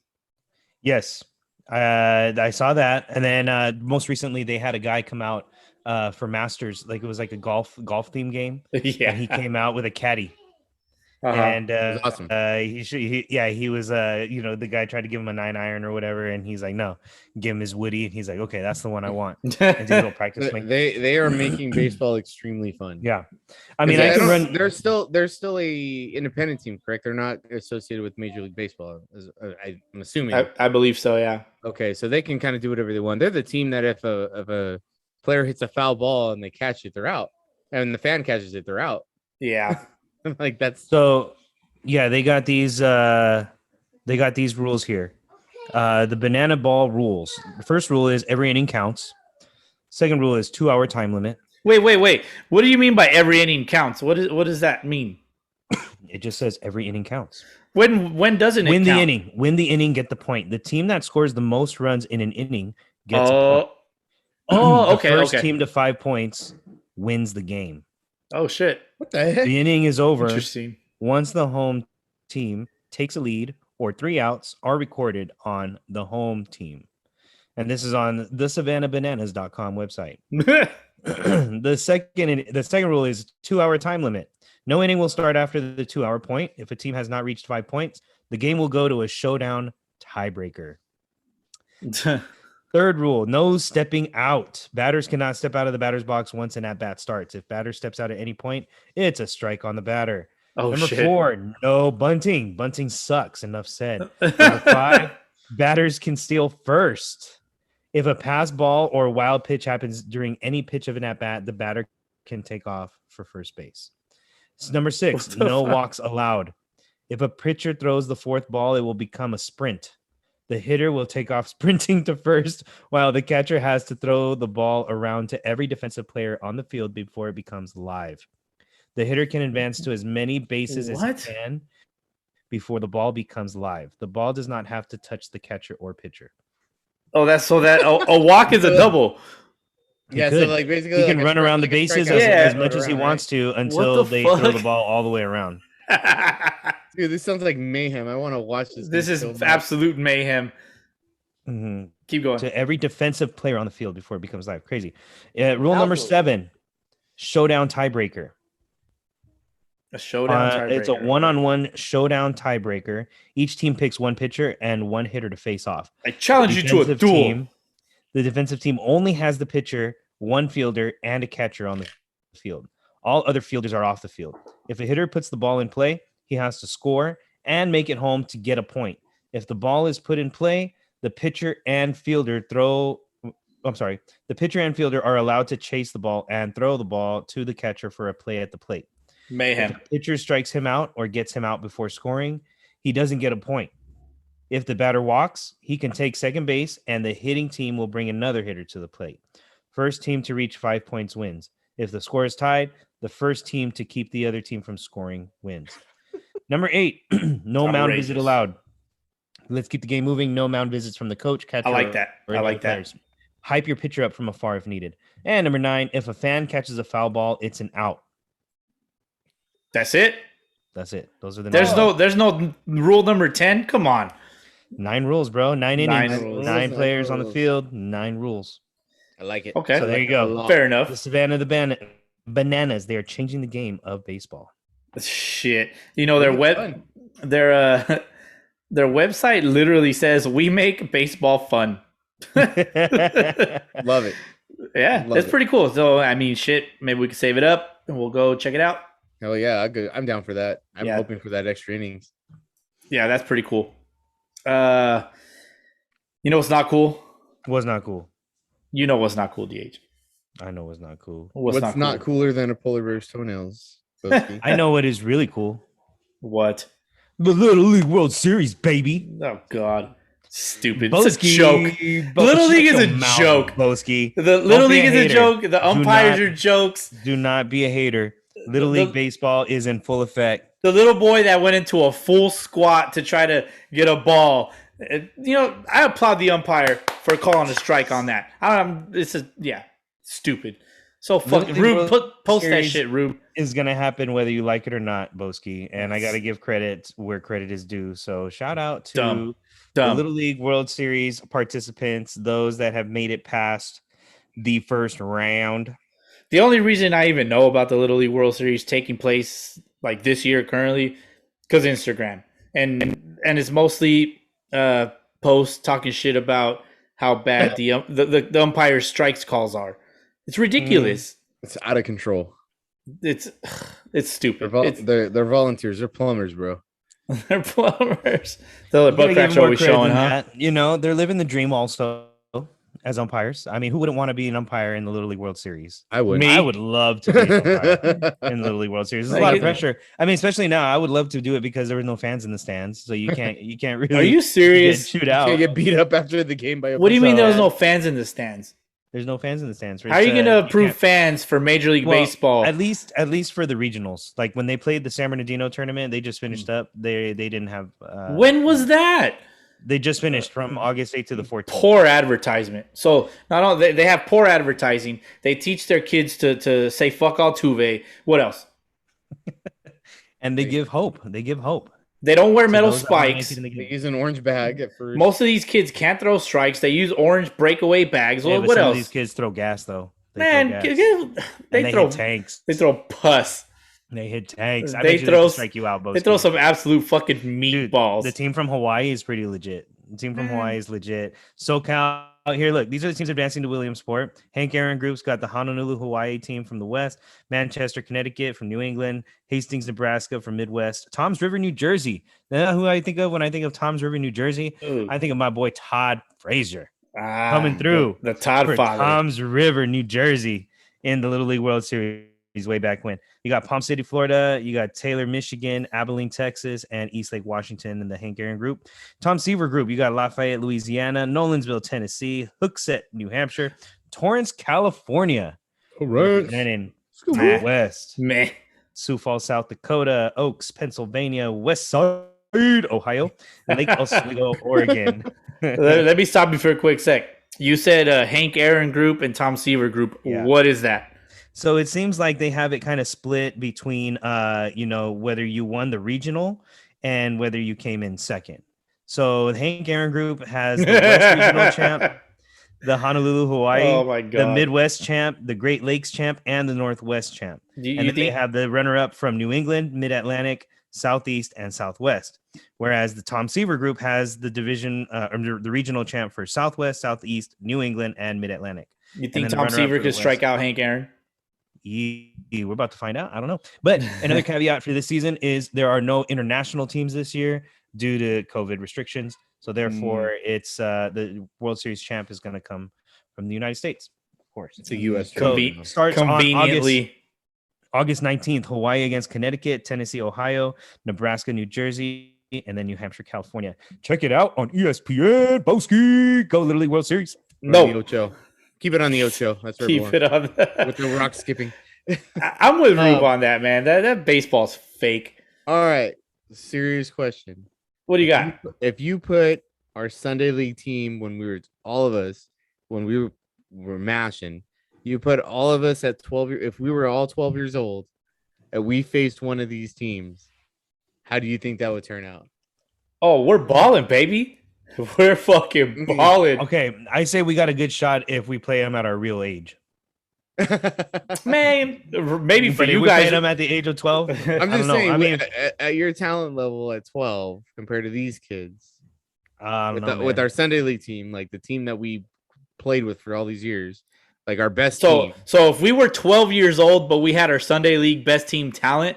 Yes, I saw that, and then most recently they had a guy come out for Masters, like it was like a golf theme game. Yeah, and he came out with a caddy. And was awesome. he was the guy tried to give him a 9-iron or whatever, and he's like, no, give him his woody, and he's like, okay, that's the one I want. And did a little practice swing. They are making baseball extremely fun. Yeah, I mean, I can run. They're still a independent team, correct? They're not associated with Major League Baseball. I'm assuming. I believe so. Yeah. Okay, so they can kind of do whatever they want. They're the team that if a player hits a foul ball and they catch it, they're out, and the fan catches it, they're out. Yeah. Like that's So, yeah, they got these rules here. The banana ball rules. The first rule is every inning counts. Second rule is 2-hour time limit. Wait. What do you mean by every inning counts? What does that mean? It just says every inning counts. When doesn't it Win the count? inning. Win the inning, get the point. The team that scores the most runs in an inning gets a point. Oh, The first okay. team to 5 points wins the game. Oh shit. what the heck? The inning is over. Interesting. Once the home team takes a lead or 3 outs are recorded on the home team. And this is on the SavannahBananas.com website. The second rule is 2-hour time limit. No inning will start after the 2-hour point. If a team has not reached 5 points, the game will go to a showdown tiebreaker. Third rule, no stepping out. Batters cannot step out of the batter's box once an at-bat starts. If batter steps out at any point, it's a strike on the batter. Oh, Number shit. 4, no bunting. Bunting sucks. Enough said. Number 5, batters can steal first. If a pass ball or wild pitch happens during any pitch of an at-bat, the batter can take off for first base. Number 6, no walks allowed. If a pitcher throws the 4th ball, it will become a sprint. The hitter will take off sprinting to first, while the catcher has to throw the ball around to every defensive player on the field before it becomes live. The hitter can advance to as many bases as he can before the ball becomes live. The ball does not have to touch the catcher or pitcher. Oh, that's so that a walk is a double. Yeah, could. so like basically He like can a run strike- around the like a bases strikeout. as Yeah. much as he Right. wants to until the they throw the fuck? ball all the way around. Dude, this sounds like mayhem. I want to watch this. This thing is so much. absolute mayhem. Mhm. Keep going. To every defensive player on the field before it becomes live. Crazy. Rule number Absolutely. 7, showdown tiebreaker. A showdown. It's a tiebreaker. one-on-one showdown tiebreaker. Each team picks one pitcher and one hitter to face off. I challenge you to a duel. The defensive team only has the pitcher, one fielder, and a catcher on the field. All other fielders are off the field. If a hitter puts the ball in play, he has to score and make it home to get a point. If the ball is put in play, the pitcher and fielder are allowed to chase the ball and throw the ball to the catcher for a play at the plate. If Mayhem. the pitcher strikes him out or gets him out before scoring, he doesn't get a point. If the batter walks, he can take second base, and the hitting team will bring another hitter to the plate. First team to reach 5 points wins. If the score is tied, the first team to keep the other team from scoring wins. Number 8, no mound visit Outrageous. allowed. Let's keep the game moving. No mound visits from the coach, catcher. I like that. or I any like that. players. Hype your pitcher up from afar if needed. And number 9, if a fan catches a foul ball, it's an out. That's it. That's it. Those are the There's 9. no rule number 10. Come on. 9 rules, bro. 9 innings. 9 rules. players on the rules. field. 9 rules. I like it. Okay. So there you go. Fair The enough. Savannah Bananas. They are changing the game of baseball. Shit. You know their Make it web fun. their website literally says we make baseball fun. Love it. Yeah, Love it's it. pretty cool. So I mean, shit, maybe we can save it up and we'll go check it out. Hell yeah, I'm down for that. I'm Yeah. hoping for that extra innings. Yeah, that's pretty cool. You know what's not cool? Was not cool. You know what's not cool, DH. I know it's not cool. What's not cooler than a polar bear's toenails? Boski? I know what is really cool. What? The Little League World Series, baby. Oh God, stupid. Boski. It's a joke. Little League is a joke. Boski. The Little be a League is a hater. joke. The umpires not- are jokes. Do not be a hater. Little League baseball is in full effect. The little boy that went into a full squat to try to get a ball. You know, I applaud the umpire for calling a strike on that. Stupid. So fucking League Rube, World post that Series shit, Rube. Is going to happen whether you like it or not, Boski. And I got to give credit where credit is due. So shout out to Dumb. the Little League World Series participants, those that have made it past the first round. The only reason I even know about the Little League World Series taking place like this year currently Because Instagram, and it's mostly posts talking shit about how bad the umpire strikes calls are. It's ridiculous. It's out of control. It's stupid. They're volunteers. They're plumbers, bro. They're plumbers. The You gotta butt give cracks them are more always credit showing, than huh? that. You know, they're living the dream also as umpires. I mean, who wouldn't want to be an umpire in the Little League World Series? I would. Me? I would love to be an umpire in the Little League World Series. There's a lot of Like, pressure. I mean, especially now, I would love to do it because there were no fans in the stands, so you can't really. Are you serious? Shoot out? Can't get beat up after the game by a What do you mean So- there was no fans in the stands? There's no fans in the stands. How are you going to approve can't- fans for Major League Well, Baseball? At least for the regionals. Like when they played the San Bernardino tournament, they just finished up. They didn't have. When was that? They just finished from August 8th to the 14th. Poor advertisement. So not only they have poor advertising, they teach their kids to say fuck Altuve. What else? And they give hope. They give hope. They don't wear to metal those that aren't spikes. making it in the They game. use an orange bag at first. Most of these kids can't throw strikes. They use orange breakaway bags. Yeah, Well, but what some of else? these kids throw gas though. They Man, throw gas. they And throw hit tanks. they throw pus. They hit tanks. I They bet you throw- can strike you out. They throw some absolute fucking Dude, meatballs. The team from Hawaii is pretty legit. The team from Hawaii is legit. SoCal here. Look, these are the teams advancing to Williamsport. Hank Aaron Group's got the Honolulu, Hawaii team from the West. Manchester, Connecticut from New England. Hastings, Nebraska from Midwest. Toms River, New Jersey. Now, who I think of when I think of Toms River, New Jersey, Ooh. I think of my boy Todd Frazier Ah, coming through. the Todd for father. Toms River, New Jersey, in the Little League World Series way back when. You got Palm City, Florida. You got Taylor, Michigan, Abilene, Texas, and Eastlake, Washington in the Hank Aaron Group. Tom Seaver Group. You got Lafayette, Louisiana, Nolansville, Tennessee, Hooksett, New Hampshire, Torrance, California. All right. Representing Meh. West, Meh. Sioux Falls, South Dakota, Oaks, Pennsylvania, West Side, Ohio, Lake Oswego, Oregon. Let me stop you for a quick sec. You said Hank Aaron Group and Tom Seaver Group. Yeah. What is that? So it seems like they have it kind of split between, whether you won the regional and whether you came in second. So the Hank Aaron Group has the West Regional champ, the Honolulu, Hawaii, Oh my the god. Midwest champ, the Great Lakes champ, and the Northwest champ. Do you And then they think have the runner-up from New England, Mid-Atlantic, Southeast, and Southwest. Whereas the Tom Seaver Group has the division, or the regional champ for Southwest, Southeast, New England, and Mid-Atlantic. you and think then the Tom runner-up Seaver for the could strike West. out Hank Aaron? We're about to find out. I don't know. But another caveat for this season is there are no international teams this year due to COVID restrictions. So therefore, it's the World Series champ is going to come from the United States, of course. It's a U.S. Conven- Starts on Conveniently. August 19th, Hawaii against Connecticut, Tennessee, Ohio, Nebraska, New Jersey, and then New Hampshire, California. Check it out on ESPN. Boski, go Little League World Series. On the No, Ocho. Keep it on the Ocho. That's where keep it on. with the rock skipping. I'm with Rube on that, man. That baseball's fake. All right. Serious question. What do you got? If you put our Sunday League team when we were all of us when we were mashing, you put all of us at 12 years. If we were all 12 years old and we faced one of these teams, how do you think that would turn out? Oh, we're balling, baby. We're fucking balling. Okay, I say we got a good shot if we play them at our real age. Man, maybe for But if you we guys. played them at the age of 12, I'm I just don't know. saying, I mean, at your talent level at 12 compared to these kids, I don't know, with man. our Sunday League team, like the team that we played with for all these years, like our best So, team. so if we were 12 years old, but we had our Sunday League best team talent,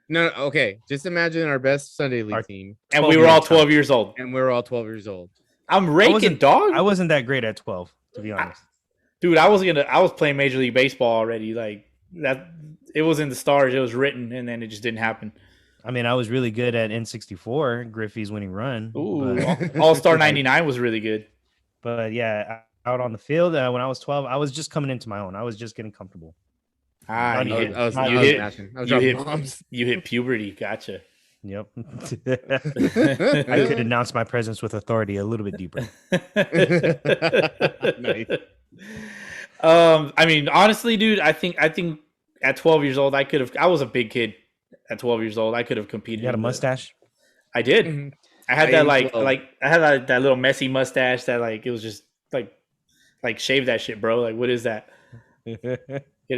No, okay. Just imagine our best Sunday League Our- team, and 12 we were all years 12 years old, and we were all 12 years old. I'm raking, wasn't- dog. I wasn't that great at 12, to be honest. Dude, I was playing Major League Baseball already. Like that, it was in the stars. It was written, and then it just didn't happen. I mean, I was really good at N64, Griffey's winning run. Ooh, But, All Star '99 was really good. but yeah, out on the field when I was 12, I was just coming into my own. I was just getting comfortable. Ah, I you was- hit, I was you hit, mashing. I was you dropping hit- bombs. you hit puberty. Gotcha. Yep. I could announce my presence with authority a little bit deeper. Nice. I mean, honestly, dude, I think at 12 years old, I was a big kid at 12 years old. I could have competed. You had a in the- mustache? I did. Mhm. I had I that am like 12. I had that little messy mustache that like it was just like shave that shit, bro. Like what is that? Get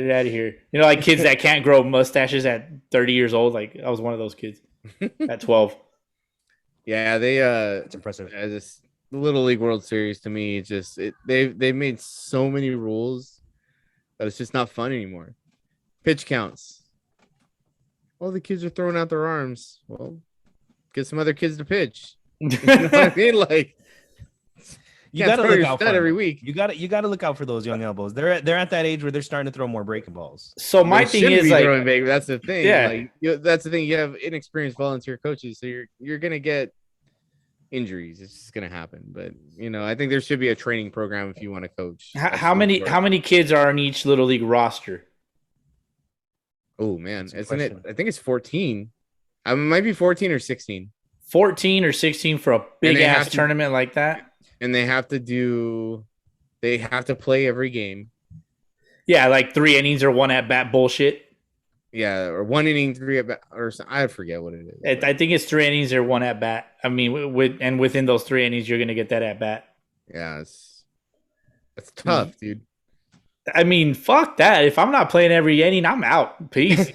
it out of here. You know, like kids that can't grow mustaches at 30 years old. Like I was one of those kids. at 12. Yeah, they It's impressive. as this Little League World Series to me, it's just they've made so many rules that it's just not fun anymore. Pitch counts. Well, the kids are throwing out their arms. Well, get some other kids to pitch. You know what I mean? Like, You can't got to throw look your out for stud them. every week. You got to look out for those young elbows. They're at that age where they're starting to throw more breaking balls. So my They thing shouldn't is be like, throwing big. That's the thing. Yeah. Like, that's the thing. You have inexperienced volunteer coaches, so you're gonna get injuries. It's just gonna happen. But I think there should be a training program if you want to coach. how many kids are on each Little League roster? Oh man, That's a isn't it? question. I think it's 14. It might be 14 or 16. 14 or 16 for a big they have ass to- tournament like that? And they have to play every game. Yeah, like 3 innings or 1 at bat bullshit. Yeah, or 1 inning, 3 at bat, or I forget what it is. I think it's 3 innings or 1 at bat. I mean, within those 3 innings, you're gonna get that at bat. Yeah, it's tough, dude. I mean, fuck that. If I'm not playing every inning, I'm out. Peace.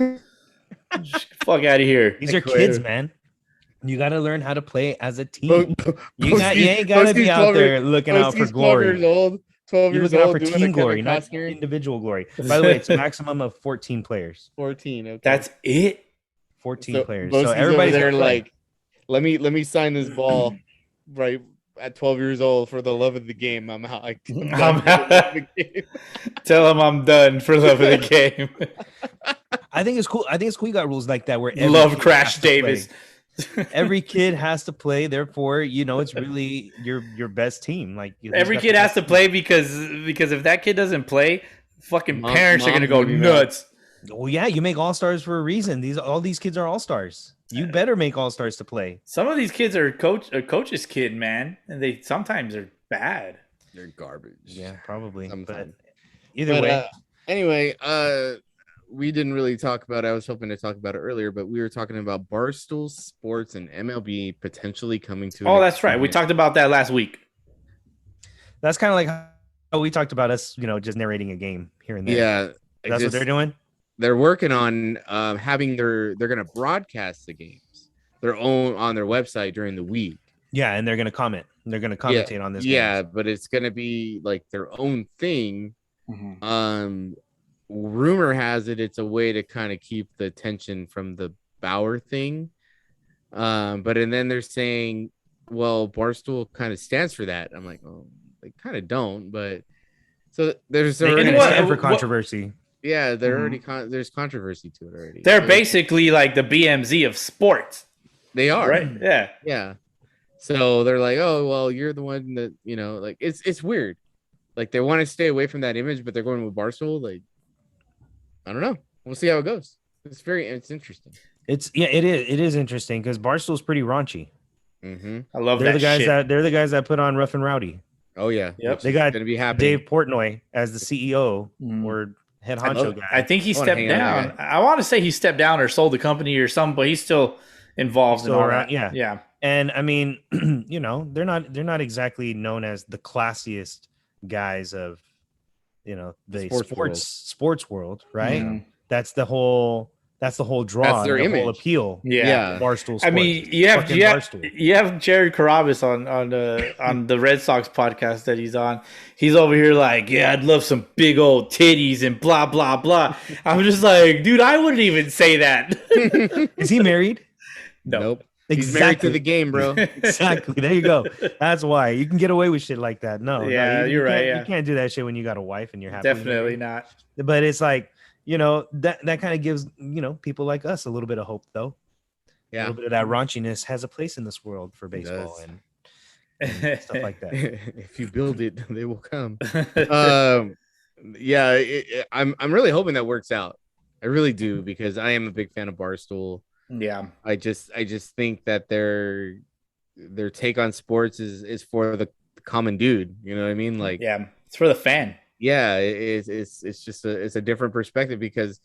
Fuck out of here. These are quit. kids, man. You got to learn how to play as a team. You Boski's- ain't got to be Boski's out 12 there looking out for Boski's 12 years glory. old. 12 You're years looking out old. for doing team a Kevin glory, not Costner. individual glory. By the way, it's a maximum of 14 players. 14. Okay. That's it. 14 players. Boski's So over everybody's there gonna play. like, let me sign this ball right at 12 years old for the love of the game. I'm out. I'm out. Tell him I'm done for love of the game. I think it's cool. You got rules like that where every Love kid Crash has to play. Davis. Every kid has to play. Therefore, it's really your best team. Like Every kid has to play because if that kid doesn't play, fucking parents are gonna mom's go gonna be mad. nuts. Oh yeah, you make all stars for a reason. All these kids are all stars. You better make all stars to play. Some of these kids are a coach's kid, man, and they sometimes are bad. They're garbage. Yeah, probably. Sometimes. But either way, Anyway, we didn't really talk about it. I was hoping to talk about it earlier, but we were talking about Barstool Sports and MLB potentially coming to. Oh, that's right. We talked about that last week. that's kind of like how we talked about us, just narrating a game here and there. Yeah, That's what they're doing. They're working on having they're going to broadcast the games their own on their website during the week. Yeah, and they're gonna comment. They're gonna commentate on this. Yeah, game. but it's going to be like their own thing. Mm-hmm. Rumor has it it's a way to kind of keep the attention from the Bauer thing. And then they're saying, well, Barstool kind of stands for that. I'm like, oh, they kind of don't, but so there's They're already gonna what- stand for what- controversy. yeah, they're Mhm. already there's controversy to it already. They're So basically like the BMZ of sports, they are right? Yeah. Yeah. So they're like, oh well, you're the one that like it's weird. Like they want to stay away from that image, but they're going with Barstool. Like, I don't know. We'll see how it goes. It's interesting. It is interesting because Barstool's pretty raunchy. Mm-hmm. I love They're that the guys shit. they're the guys that put on Rough and Rowdy. Oh yeah. Yep. Which They is got gonna be happening. Dave Portnoy as the CEO Mm. or head I honcho love- guy. I think he I wanna stepped hang out down. with I want to say he stepped down or sold the company or something, but he's still involved Still in all around, that. yeah. Yeah. And I mean, they're not exactly known as the classiest guys of the sports world, right? Mhm. That's the whole draw, That's their the whole image. appeal. Yeah. Barstool Sports. I mean, you have Fucking Barstool. you have Jared Carabas on the Red Sox podcast that he's on. He's over here like, yeah, I'd love some big old titties and blah blah blah. I'm just like, dude, I wouldn't even say that. Is he married? No. Nope. He's married to the game, bro. Exactly. There you go. That's why you can get away with shit like that. No, Yeah, you you're right, can't- yeah. You can't do that shit when you got a wife and you're happy. Definitely not. But it's like, that kind of gives, people like us a little bit of hope, though. A Yeah. little bit of that raunchiness has a place in this world for baseball does. and stuff like that. If you build it, they will come. Yeah, I'm really hoping that works out. I really do because I am a big fan of Barstool. Yeah. I just think that their take on sports is for the common dude. You know what I mean? Like, Yeah. It's for the fan. yeah, it's just it's a different perspective because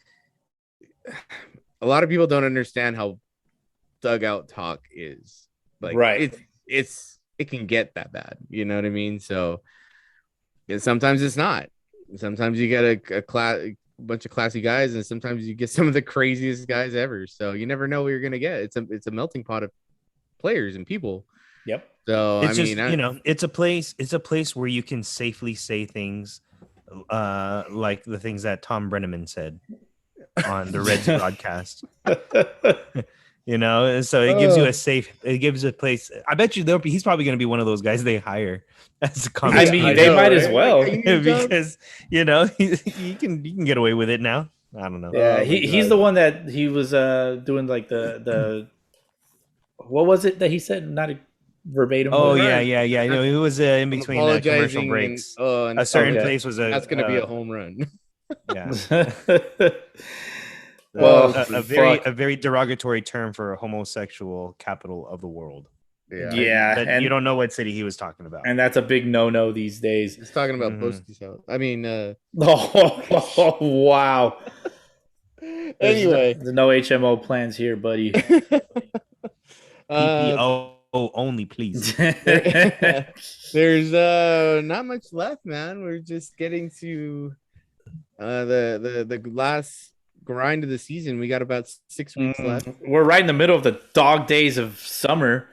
a lot of people don't understand how dugout talk is. Like, Right. it can get that bad. You know what I mean? So sometimes it's not. Sometimes you get a class bunch of classy guys, and sometimes you get some of the craziest guys ever. So you never know what you're gonna get. It's a melting pot of players and people. Yep. So It's I just mean, it's a place where you can safely say things like the things that Tom Brenneman said on the Reds broadcast. So it gives you a place. I bet you he's probably going to be one of those guys they hire as a I mean, they might as well. because you can get away with it now. I don't know. Yeah, he's the one that he was doing like the what was it that he said? Not verbatim. Oh yeah. It was in between commercial apologizing breaks. and A certain okay. place was that's going to be a home run. Yeah. Well, a very derogatory term for a homosexual capital of the world. Yeah, But and you don't know what city he was talking about. and that's a big no these days. He's talking about Boski's house. I mean, Oh, wow. anyway, there's no HMO plans here, buddy. PPO only, please. there's not much left, man. We're just getting to the last grind of the season. We got about 6 weeks left. We're right in the middle of the dog days of summer.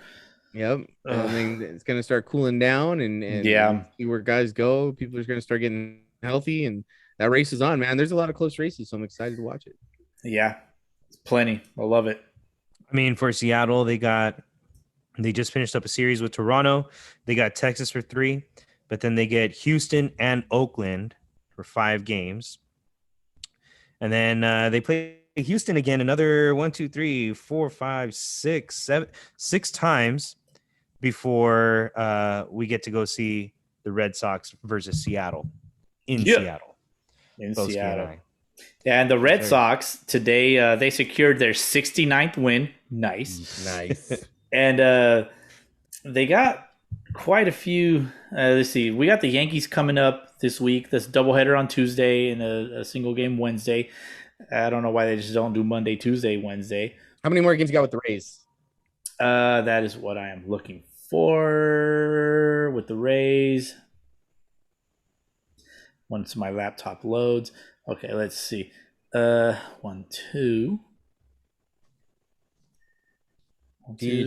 Yep. And then it's gonna start cooling down and Yeah. see where guys go. People are gonna start getting healthy, and that race is on, man. There's a lot of close races, so I'm excited to watch it. Yeah, it's plenty. I love it. I mean, for Seattle, they just finished up a series with Toronto. They got Texas for 3, but then they get Houston and Oakland for 5 games. And then they play Houston again another 6 times before we get to go see the Red Sox versus Seattle in Seattle. In Boski Seattle. and I. Yeah, and the Red Sox today, they secured their 69th win. Nice. And they got quite a few. Let's see. We got the Yankees coming up this week. This doubleheader on Tuesday and a single game Wednesday. I don't know why they just don't do Monday, Tuesday, Wednesday. How many more games you got with the Rays? That is what I am looking for with the Rays. Once my laptop loads. Okay, let's see. 1, 2.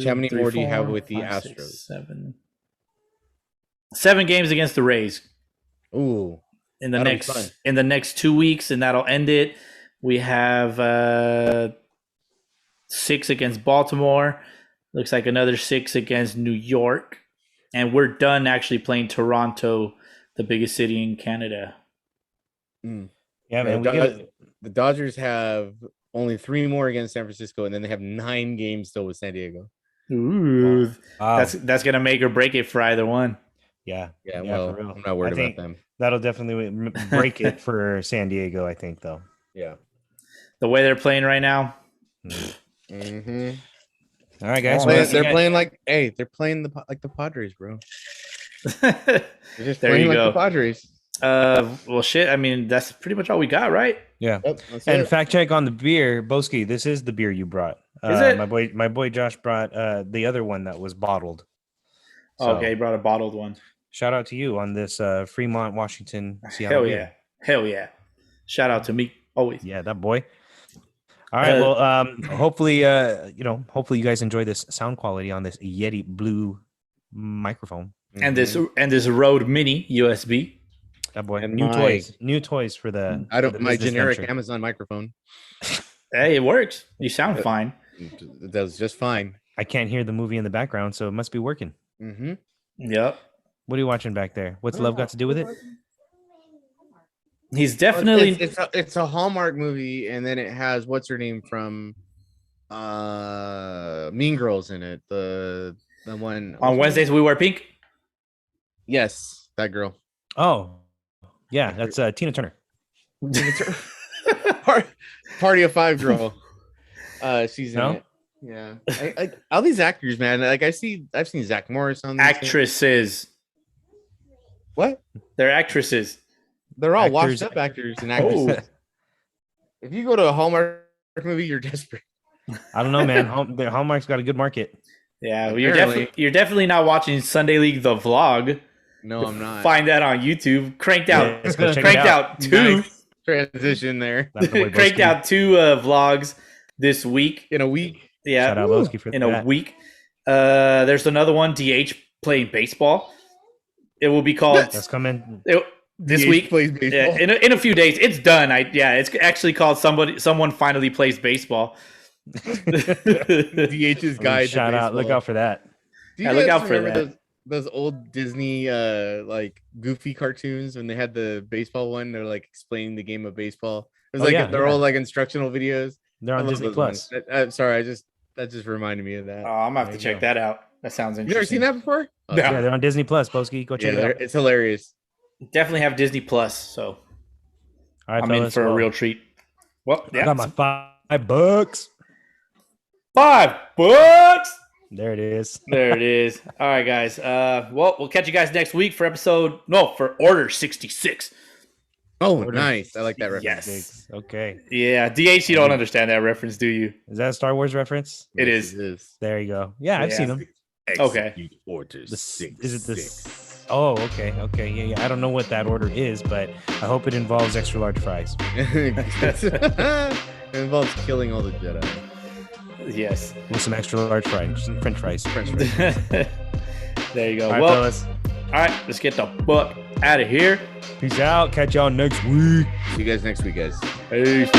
How many more do you have with the Astros? 7 games against the Rays. Ooh. In the that'll be fun. next 2 weeks, and that'll end it. We have 6 against Baltimore. Looks like another 6 against New York. And we're done actually playing Toronto, the biggest city in Canada. Yeah, man. The Dodgers have only 3 more against San Francisco, and then they have 9 games still with San Diego. Ooh. Wow. That's going to make or break it for either one. Yeah, for well, real. I'm not worried about them. That'll definitely break it for San Diego, I think, though. Yeah. The way they're playing right now. Mm-hmm. All right, guys. They're playing like the Padres, bro. They're just There playing you like go. the Padres. Well, shit. I mean, that's pretty much all we got, right? Yeah. Yep, that's And it. fact check on the beer, Boski. This is the beer you brought. Is it? My boy Josh brought the other one that was bottled. So, Okay, he brought a bottled one. shout out to you on this Fremont, Washington, Seattle. Hell beer. yeah. Hell yeah. Shout out to me always. Yeah, that boy. All right. Well, hopefully you guys enjoy this sound quality on this Yeti Blue microphone. And this Rode Mini USB. That boy. And New toys for the. I don't for the my business generic venture. Amazon microphone. Hey, it works. You sound fine. It does just fine. I can't hear the movie in the background, so it must be working. Mm-hmm. Yep. What are you watching back there? What's love got to do with it? He's definitely It's a Hallmark movie, and then it has what's her name from Mean Girls in it. The one on Wednesdays we wear pink. Yes, that girl. Oh, yeah, that's Tina Turner. Party of 5 girl. She's in No? it. Yeah, all these actors, man. Like I've seen Zach Morris on this thing. Actresses. What? They're actresses. They're all Actors. washed up actors and actresses. Oh. If you go to a Hallmark movie, you're desperate. I don't know, man. Hallmark's got a good market. Yeah, Apparently. you're definitely not watching Sunday League the vlog. No, I'm not. Find that on YouTube. Cranked out. Yeah, let's go check it Cranked out. out 2. transition there. That's the boy Cranked Boski. out 2 vlogs this week. In a week. Yeah, Shout out Boski for in that. a week. There's another one, DH playing baseball. It will be called That's coming. this DH week. plays baseball. Yeah, in a few days, it's done. It's actually called someone finally plays baseball. DH's guide. to Shout out. Look baseball. out for that. Do you Yeah, look guys out for remember that. those old Disney like goofy cartoons when they had the baseball one? They're like explaining the game of baseball. It was Oh, like yeah, they're yeah. all like instructional videos. They're I on love Disney those Plus. ones. I'm sorry, that just reminded me of that. Oh, I'm gonna have There to you check go. that out. That sounds You never interesting. seen that before? Oh, No. Yeah, they're on Disney Plus. Boski, go check yeah, it out. it's hilarious. Definitely have Disney Plus, so All right, I'm in fellas, for a well, real treat. Well, I got my $5. $5. There it is. There it is. All right, guys. Well, we'll catch you guys next week for Order 66. Oh, Order. nice. I like that reference. Yes. Okay. Yeah, DH, you don't understand that reference, do you? Is that a Star Wars reference? It Yes, is. It is. There you go. Yeah, I've Yeah. seen them. Okay. Order Is it this? Oh, okay. Okay. Yeah. I don't know what that order is, but I hope it involves extra large fries. It involves killing all the Jedi. Yes. With some extra large fries, French fries. French fries. There you go. All right, Well, fellas. all right, let's get the fuck out of here. Peace out. Catch y'all next week. See you guys next week, guys. Peace.